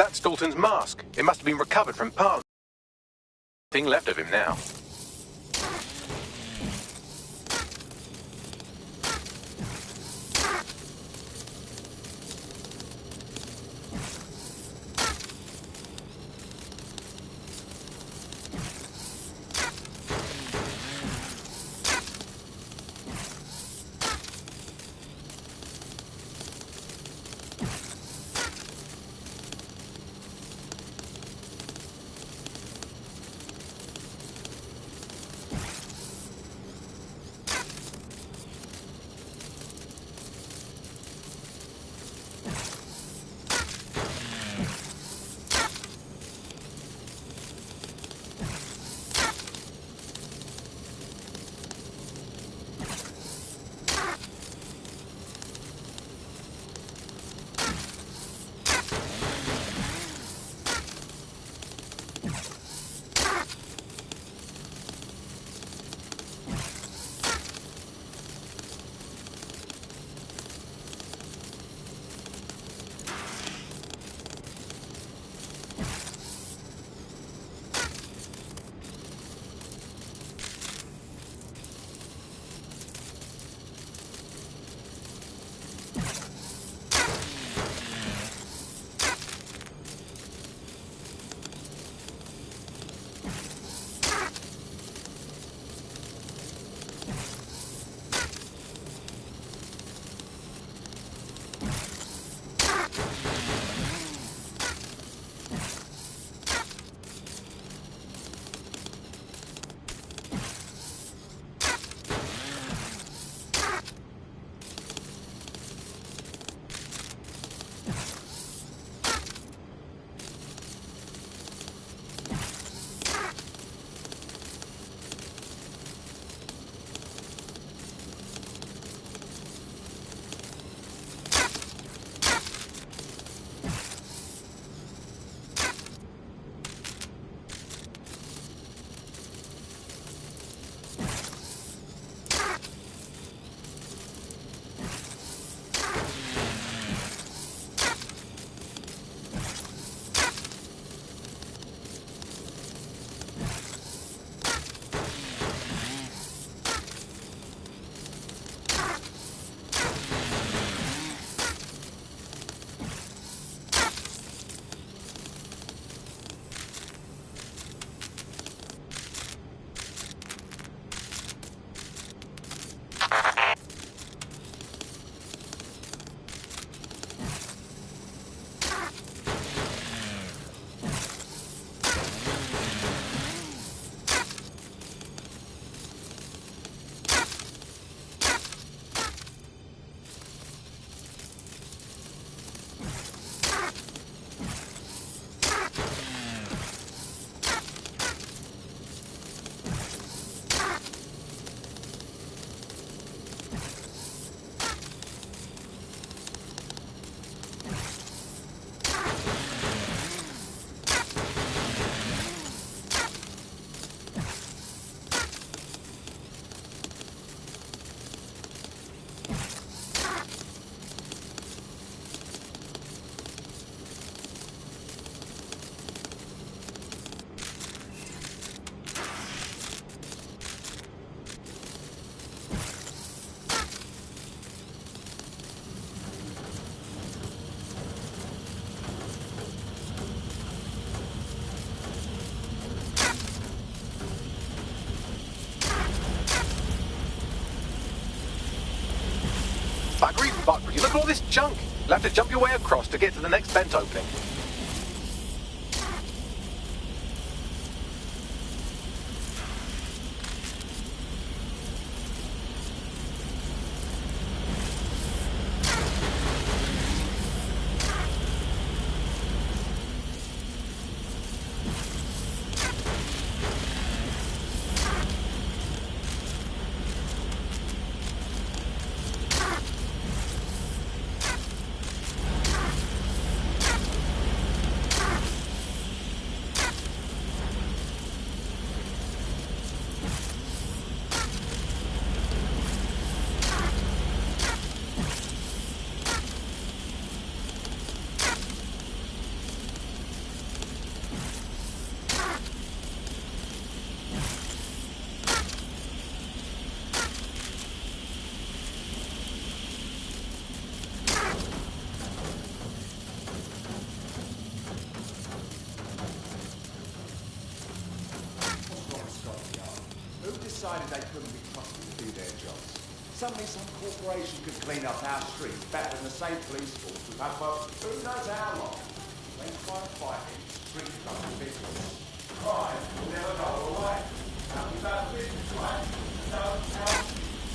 That's Dalton's mask. It must have been recovered from Parliament. Thing left of him now. I agree with Buck, but you look at all this junk. You'll have to jump your way across to get to the next vent opening. Suddenly some corporation could clean up our streets better than the same police force we've had for who knows how long. They fighting, street drug business. Crime will never go away. That was our business, right? So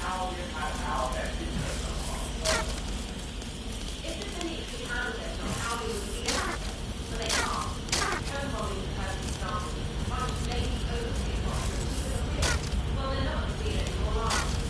how we have our best interest. If there's a need to be handled on how we would be attacked, but they can't. Stonewalling has started. Once states oversee what well, they're not going to be anymore, are they?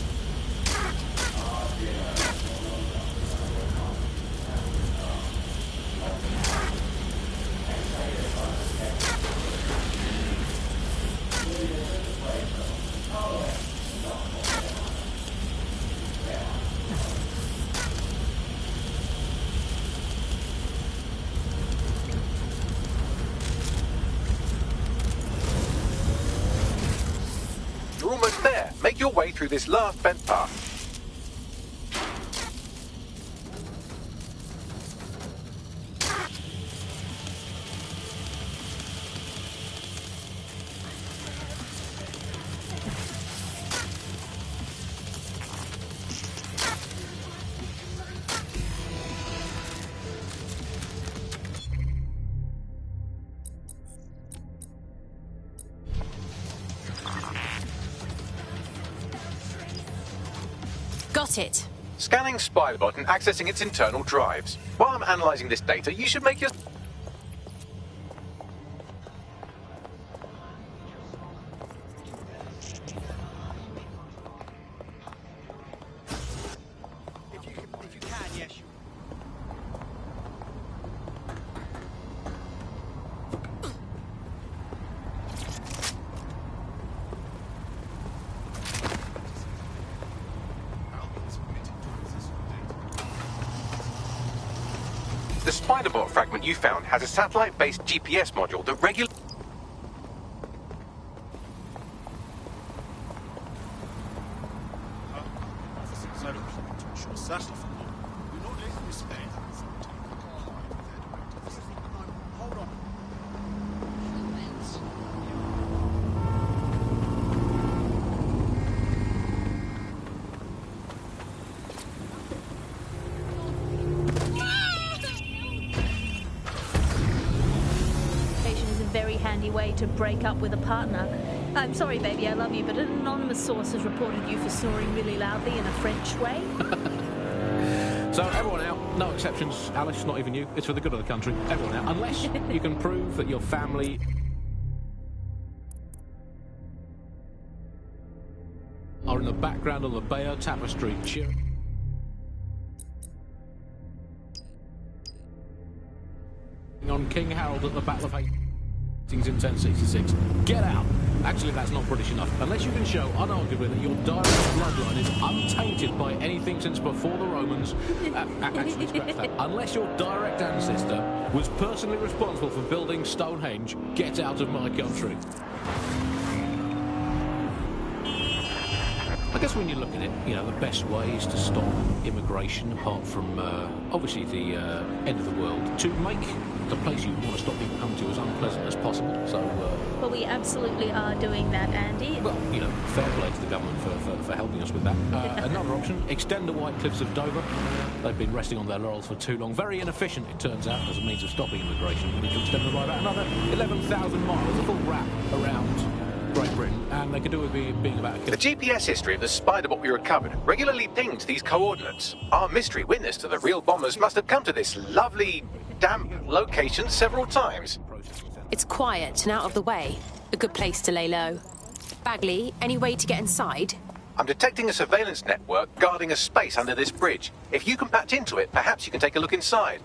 You're almost there. Make your way through this last bent path. Got it. Scanning Spybot and accessing its internal drives. While I'm analysing this data, you should make your... If you can, yes. The Spiderbot fragment you found has a satellite-based GPS module that regulates... Very handy way to break up with a partner. I'm sorry, baby, I love you, but an anonymous source has reported you for snoring really loudly in a French way. So everyone out, no exceptions, Alice, not even you. It's for the good of the country. Everyone out, unless you can prove that your family are in the background of the Bayeux Tapestry cheering on King Harold at the Battle of Hastings in 1066. Get out! Actually, that's not British enough. Unless you can show, unarguably, that your direct bloodline is untainted by anything since before the Romans. Actually, scratch that. Unless your direct ancestor was personally responsible for building Stonehenge, get out of my country. I guess when you look at it, you know, the best ways to stop immigration, apart from, obviously, the end of the world, to make the place you want to stop people coming to as unpleasant as possible. So, well, we absolutely are doing that, Andy. Well, you know, fair play to the government for helping us with that. Another option, extend the White Cliffs of Dover. They've been resting on their laurels for too long. Very inefficient, it turns out, as a means of stopping immigration. We need to extend them by about another 11,000 miles, a full wrap around Great Britain, and they could do with being about a The GPS history of the Spiderbot we recovered regularly pinged these coordinates. Our mystery witness to the real bombers must have come to this lovely, damp location several times. It's quiet and out of the way. A good place to lay low. Bagley, any way to get inside? I'm detecting a surveillance network guarding a space under this bridge. If you can patch into it, perhaps you can take a look inside.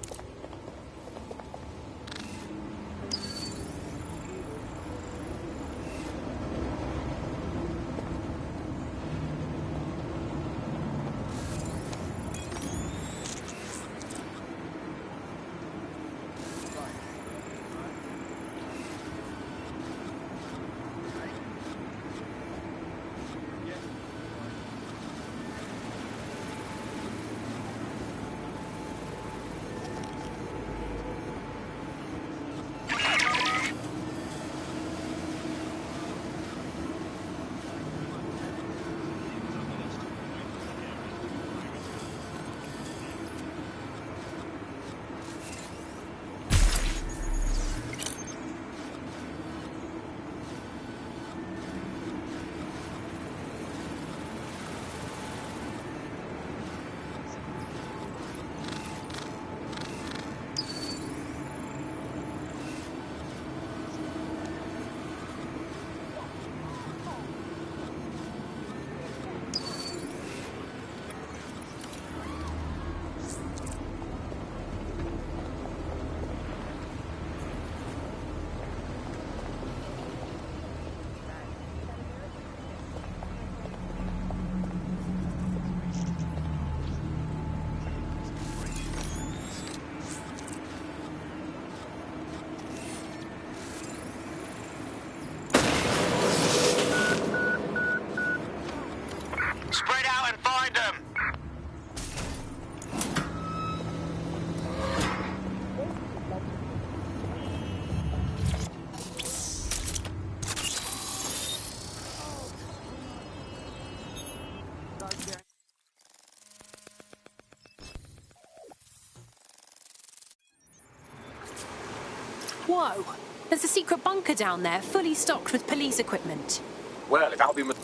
Whoa! There's a secret bunker down there, fully stocked with police equipment. Well, if Albion was...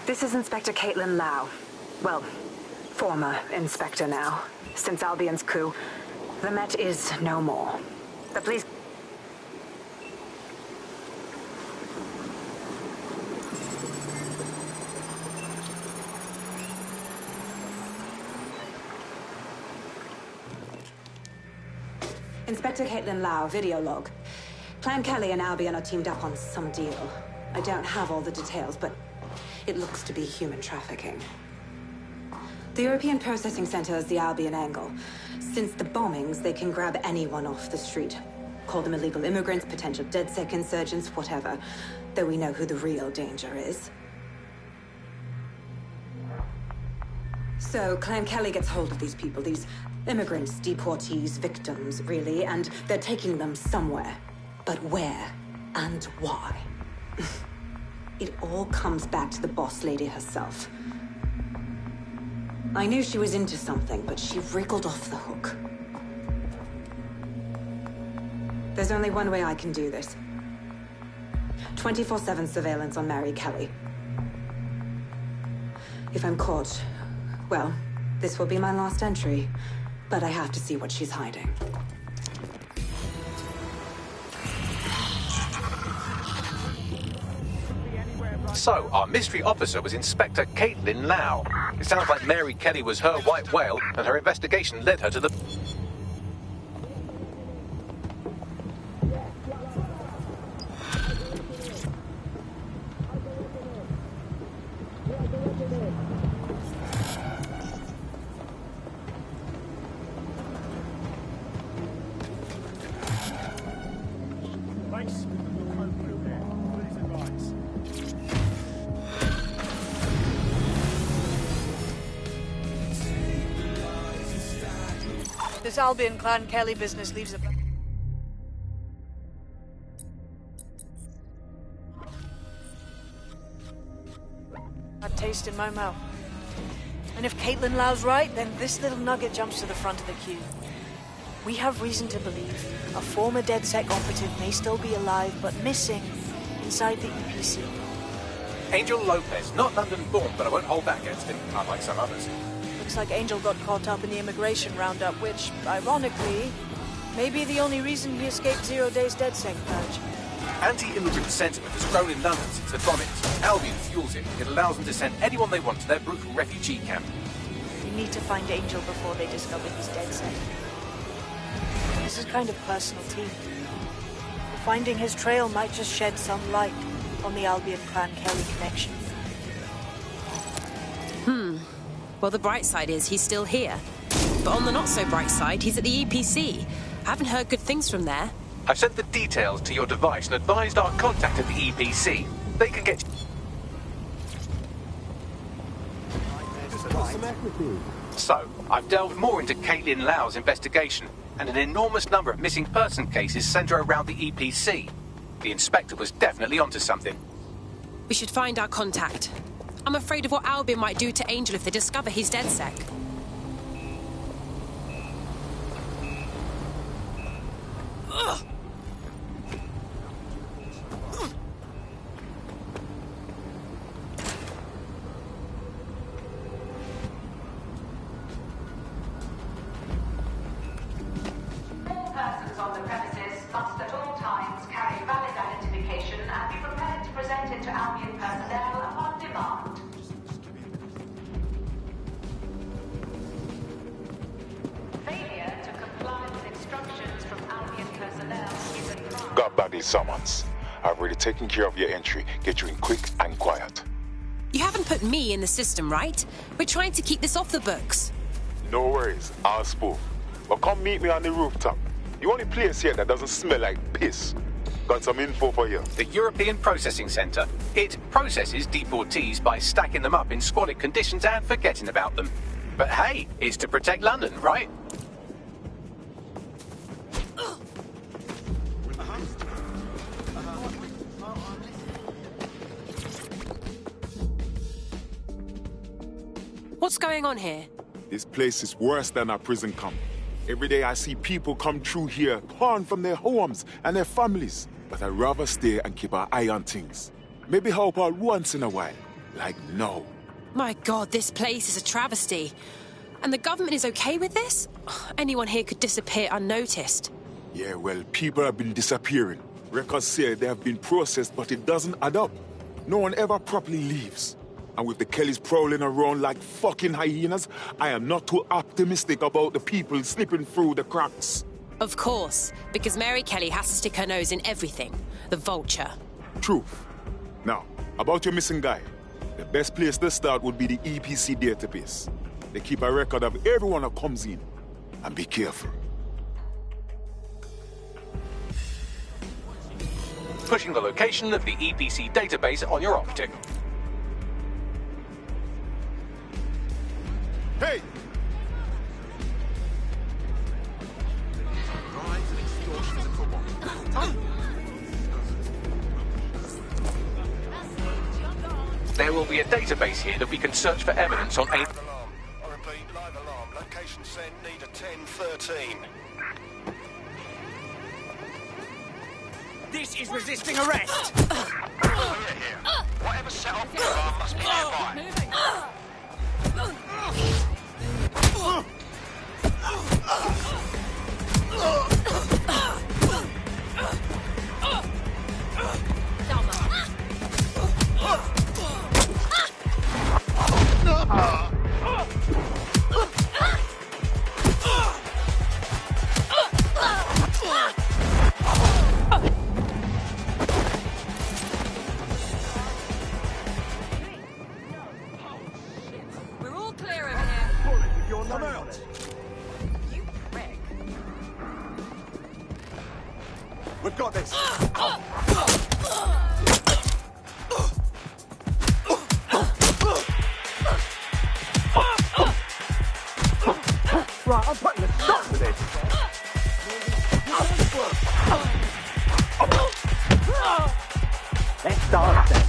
This is Inspector Caitlin Lau. Well, former inspector now. Since Albion's coup, the Met is no more. The police... Inspector Caitlin Lau, video log. Clan Kelly and Albion are teamed up on some deal. I don't have all the details, but it looks to be human trafficking. The European Processing Center is the Albion angle. Since the bombings, they can grab anyone off the street. Call them illegal immigrants, potential DedSec insurgents, whatever. Though we know who the real danger is. So, Clan Kelly gets hold of these people, these immigrants, deportees, victims, really, and they're taking them somewhere. But where and why? It all comes back to the boss lady herself. I knew she was into something, but she wriggled off the hook. There's only one way I can do this. 24/7 surveillance on Mary Kelly. If I'm caught, well, this will be my last entry. But I have to see what she's hiding. So, our mystery officer was Inspector Caitlin Lau. It sounds like Mary Kelly was her white whale, and her investigation led her to the... This Albion Clan Kelly business leaves a bad taste in my mouth. And if Caitlin Lau's right, then this little nugget jumps to the front of the queue. We have reason to believe a former DedSec operative may still be alive, but missing inside the EPC. Angel Lopez, not London-born, but I won't hold that against him, unlike some others. Looks like Angel got caught up in the immigration roundup, which, ironically, may be the only reason he escaped 0 days DedSec purge. Anti-immigrant sentiment has grown in London since the bombings. Albion fuels it. It allows them to send anyone they want to their brutal refugee camp. We need to find Angel before they discover he's DedSec. This is kind of personal too. Finding his trail might just shed some light on the Albion Clan Kelly connection. Well, the bright side is he's still here. But on the not-so-bright side, he's at the EPC. I haven't heard good things from there. I've sent the details to your device and advised our contact at the EPC. They can get... So, I've delved more into Caitlin Lau's investigation, and an enormous number of missing person cases centre around the EPC. The inspector was definitely onto something. We should find our contact. I'm afraid of what Albion might do to Angel if they discover he's DedSec. Ugh. All persons on the premises must at all times carry valid identification and be prepared to present it to Albion personnel upon demand. Failure to comply with instructions from Albion personnel is a crime. Got Bagley summons. I've already taken care of your entry. Get you in quick and quiet. You haven't put me in the system, right? We're trying to keep this off the books. No worries, I'll spoof. But come meet me on the rooftop. The only place here that doesn't smell like piss. Got some info for you. The European Processing Center. It processes deportees by stacking them up in squalid conditions and forgetting about them. But hey, it's to protect London, right? What's going on here? This place is worse than a prison camp. Every day I see people come through here, torn from their homes and their families. But I'd rather stay and keep an eye on things. Maybe help out once in a while. Like now. My God, this place is a travesty. And the government is okay with this? Anyone here could disappear unnoticed. Yeah, well, people have been disappearing. Records say they have been processed, but it doesn't add up. No one ever properly leaves. And with the Kellys prowling around like fucking hyenas, I am not too optimistic about the people slipping through the cracks. Of course, because Mary Kelly has to stick her nose in everything. The vulture. Truth. Now, about your missing guy. The best place to start would be the EPC database. They keep a record of everyone that comes in. And be careful. Pushing the location of the EPC database on your optic. Hey! There will be a database here that we can search for evidence on a... I repeat, live alarm. Location sent, need a 1013. This is resisting arrest! Whatever set off the alarm must be nearby. We're all clear over here. Come out! You prick. We've got this. Right, I'm putting a stop to this. Let's dance then.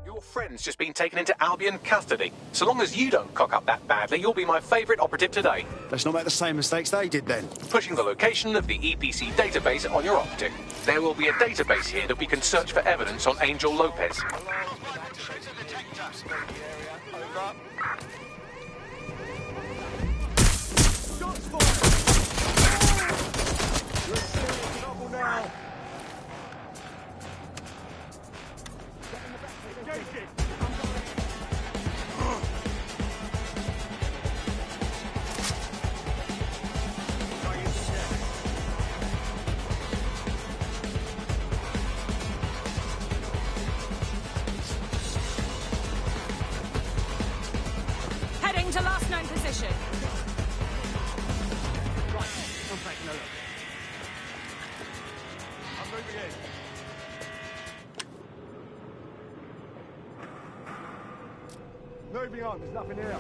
Your friend's just been taken into Albion custody. So long as you don't cock up that badly, you'll be my favourite operative today. Let's not make the same mistakes they did then. Pushing the location of the EPC database on your optic. There will be a database here that we can search for evidence on Angel Lopez. Heading to last known position. Right, I'm taking a look. I'm moving in. Moving on, there's nothing here.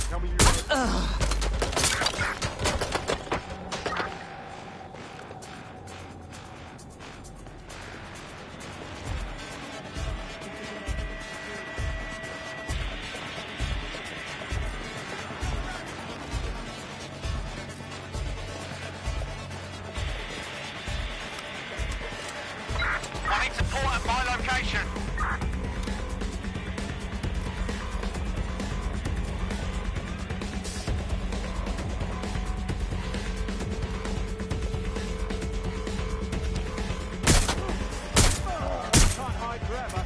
Tell me you... I need support at my location. Can't hide forever.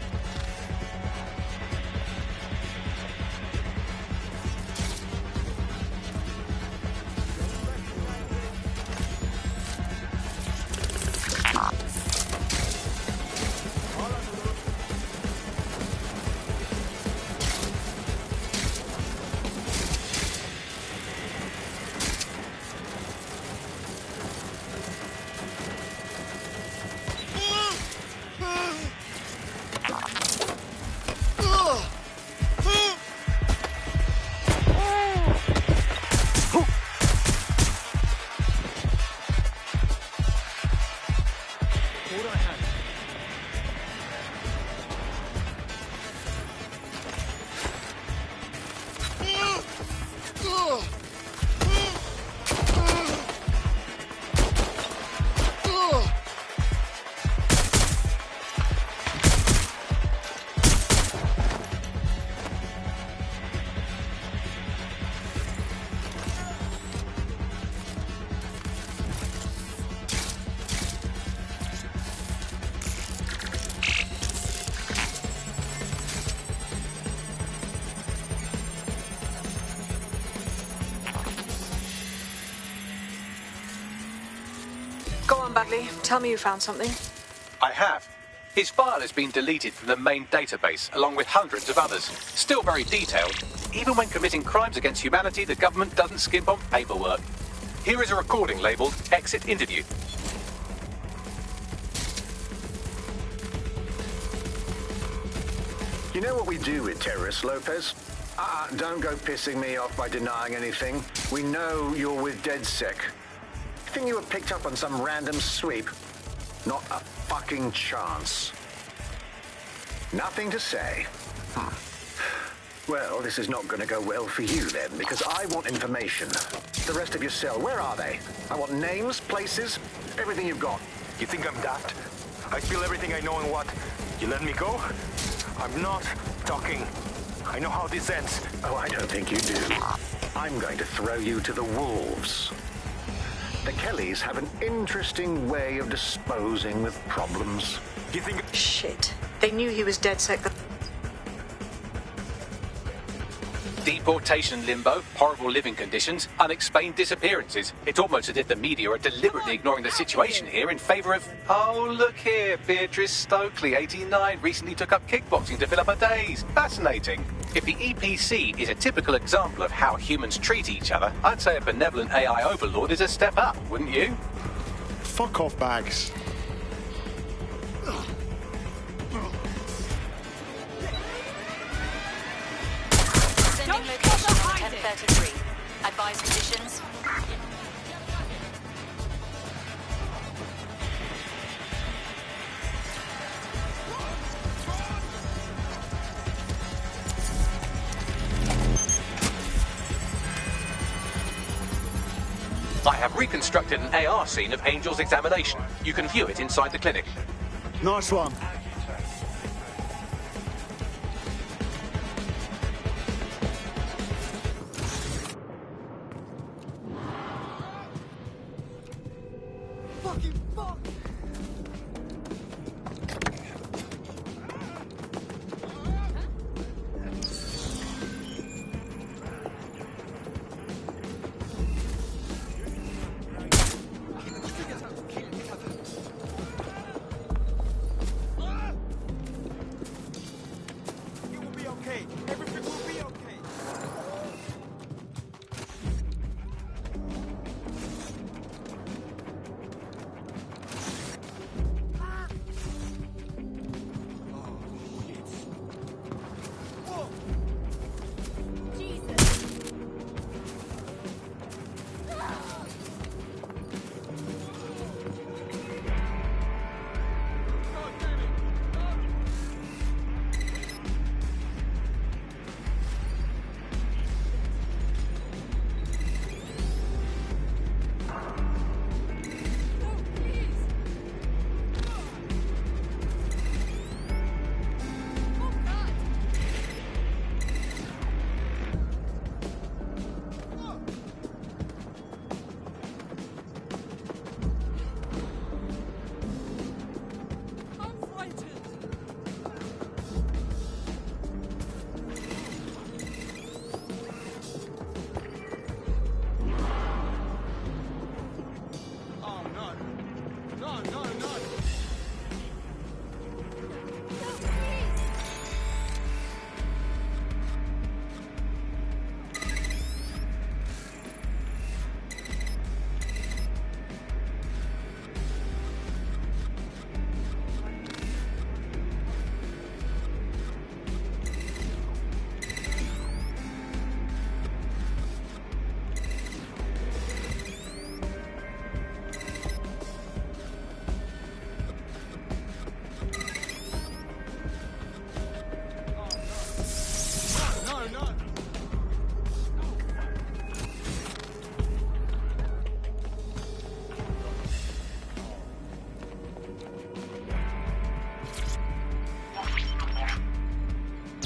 Bagley. Tell me you found something. I have. His file has been deleted from the main database, along with hundreds of others. Still very detailed. Even when committing crimes against humanity, the government doesn't skimp on paperwork. Here is a recording labelled Exit Interview. You know what we do with terrorists, Lopez? Don't go pissing me off by denying anything. We know you're with DedSec. Think you were picked up on some random sweep? Not a fucking chance. Nothing to say. Well, this is not going to go well for you then, because I want information. The rest of your cell, where are they? I want names, places, everything you've got. You think I'm daft? I spill everything I know and what? You let me go? I'm not talking. I know how this ends. Oh, I don't think you do. I'm going to throw you to the wolves. The Kellys have an interesting way of disposing with problems. You think... Shit. They knew he was DedSec. Deportation limbo, horrible living conditions, unexplained disappearances. It's almost as if the media are deliberately ignoring the situation here in favour of... Oh, look here, Beatrice Stokely, 89, recently took up kickboxing to fill up her days. Fascinating. If the EPC is a typical example of how humans treat each other, I'd say a benevolent AI overlord is a step up, wouldn't you? Fuck off, Bags. Sending location on 1033. Advise conditions. I have reconstructed an AR scene of Angel's examination. You can view it inside the clinic. Nice one. Fucking fuck!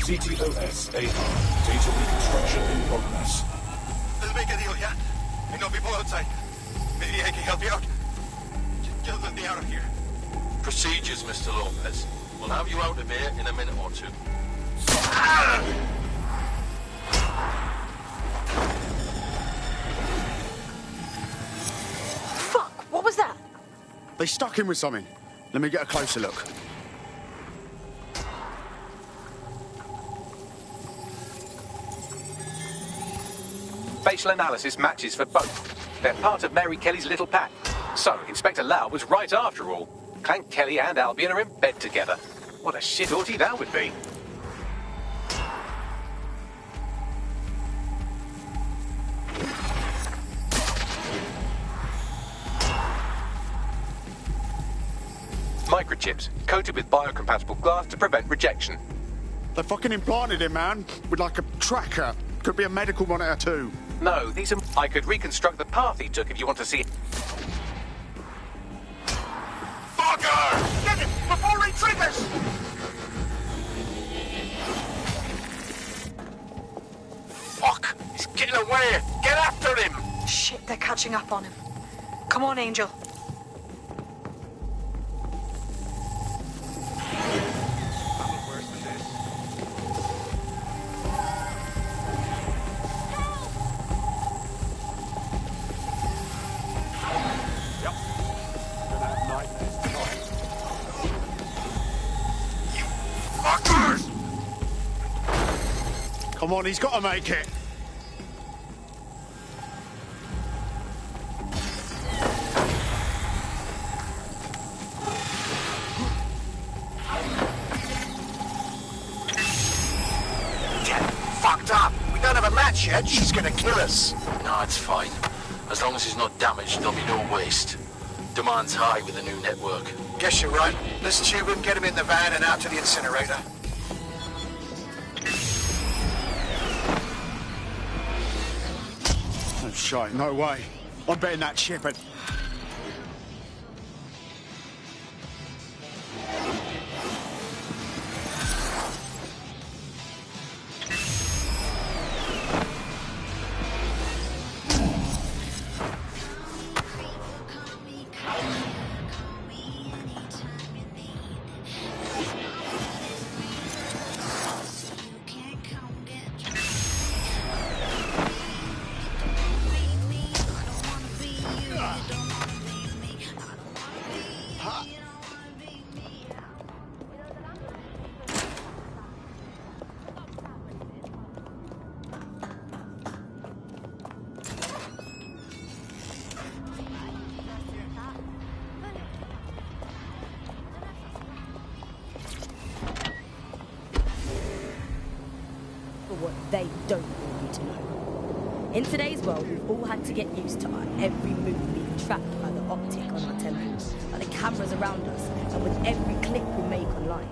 CTOS AR. Data reconstruction in progress. Let's make a deal, yeah? I know people outside. Maybe I can help you out. Just let me out of here. Procedures, Mr. Lopez. We'll have you out of here in a minute or two. Fuck! What was that? They stuck him with something. Let me get a closer look. Facial analysis matches for both. They're part of Mary Kelly's little pack. So, Inspector Lau was right after all. Clank Kelly and Albion are in bed together. What a shit orgy that would be. Microchips, coated with biocompatible glass to prevent rejection. They fucking implanted him, man, with like a tracker. Could be a medical monitor too. No, these are... I could reconstruct the path he took if you want to see... Fucker! Get him before he triggers! Fuck! He's getting away! Get after him! Shit, they're catching up on him. Come on, Angel. Come on, he's got to make it. Get fucked up. We don't have a match yet. She's gonna kill us. No, it's fine. As long as he's not damaged, there'll be no waste. Demand's high with the new network. Guess you're right. Let's tube him, get him in the van and out to the incinerator. Oh, shite, no way. I'm betting that ship and... What they don't want you to know. In today's world, we've all had to get used to our every move being tracked by the optic on our temples, by the cameras around us, and with every click we make online.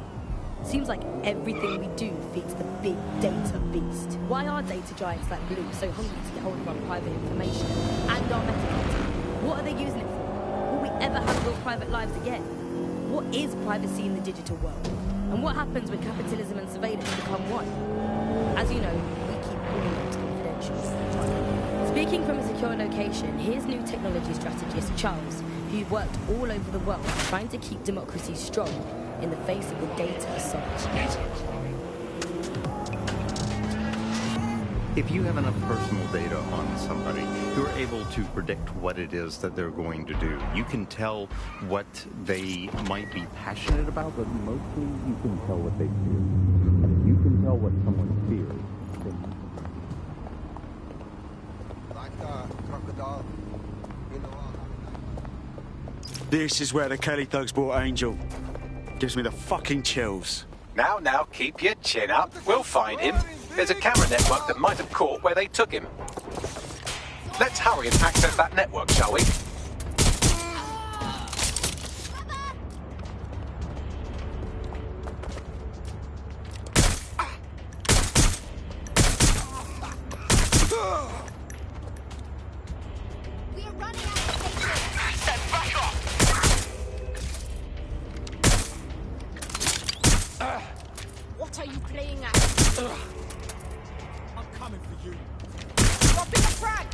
Seems like everything we do feeds the big data beast. Why are data giants like Blue so hungry to get hold of our private information and our metadata? What are they using it for? Will we ever have real private lives again? What is privacy in the digital world? And what happens when capitalism and surveillance become one? As you know, we keep all of it confidential. Speaking from a secure location, here's new technology strategist Charles, who worked all over the world trying to keep democracy strong in the face of the data assault. If you have enough personal data on somebody, you're able to predict what it is that they're going to do. You can tell what they might be passionate about, but mostly you can tell what they fear. And if you can tell what someone fears, crocodile. This is where the Kelly thugs brought Angel. Gives me the fucking chills. Now, keep your chin up. We'll find him. There's a camera network that might have caught where they took him. Let's hurry and access that network, shall we? What are you playing at? I'm coming for you. Drop in the frag!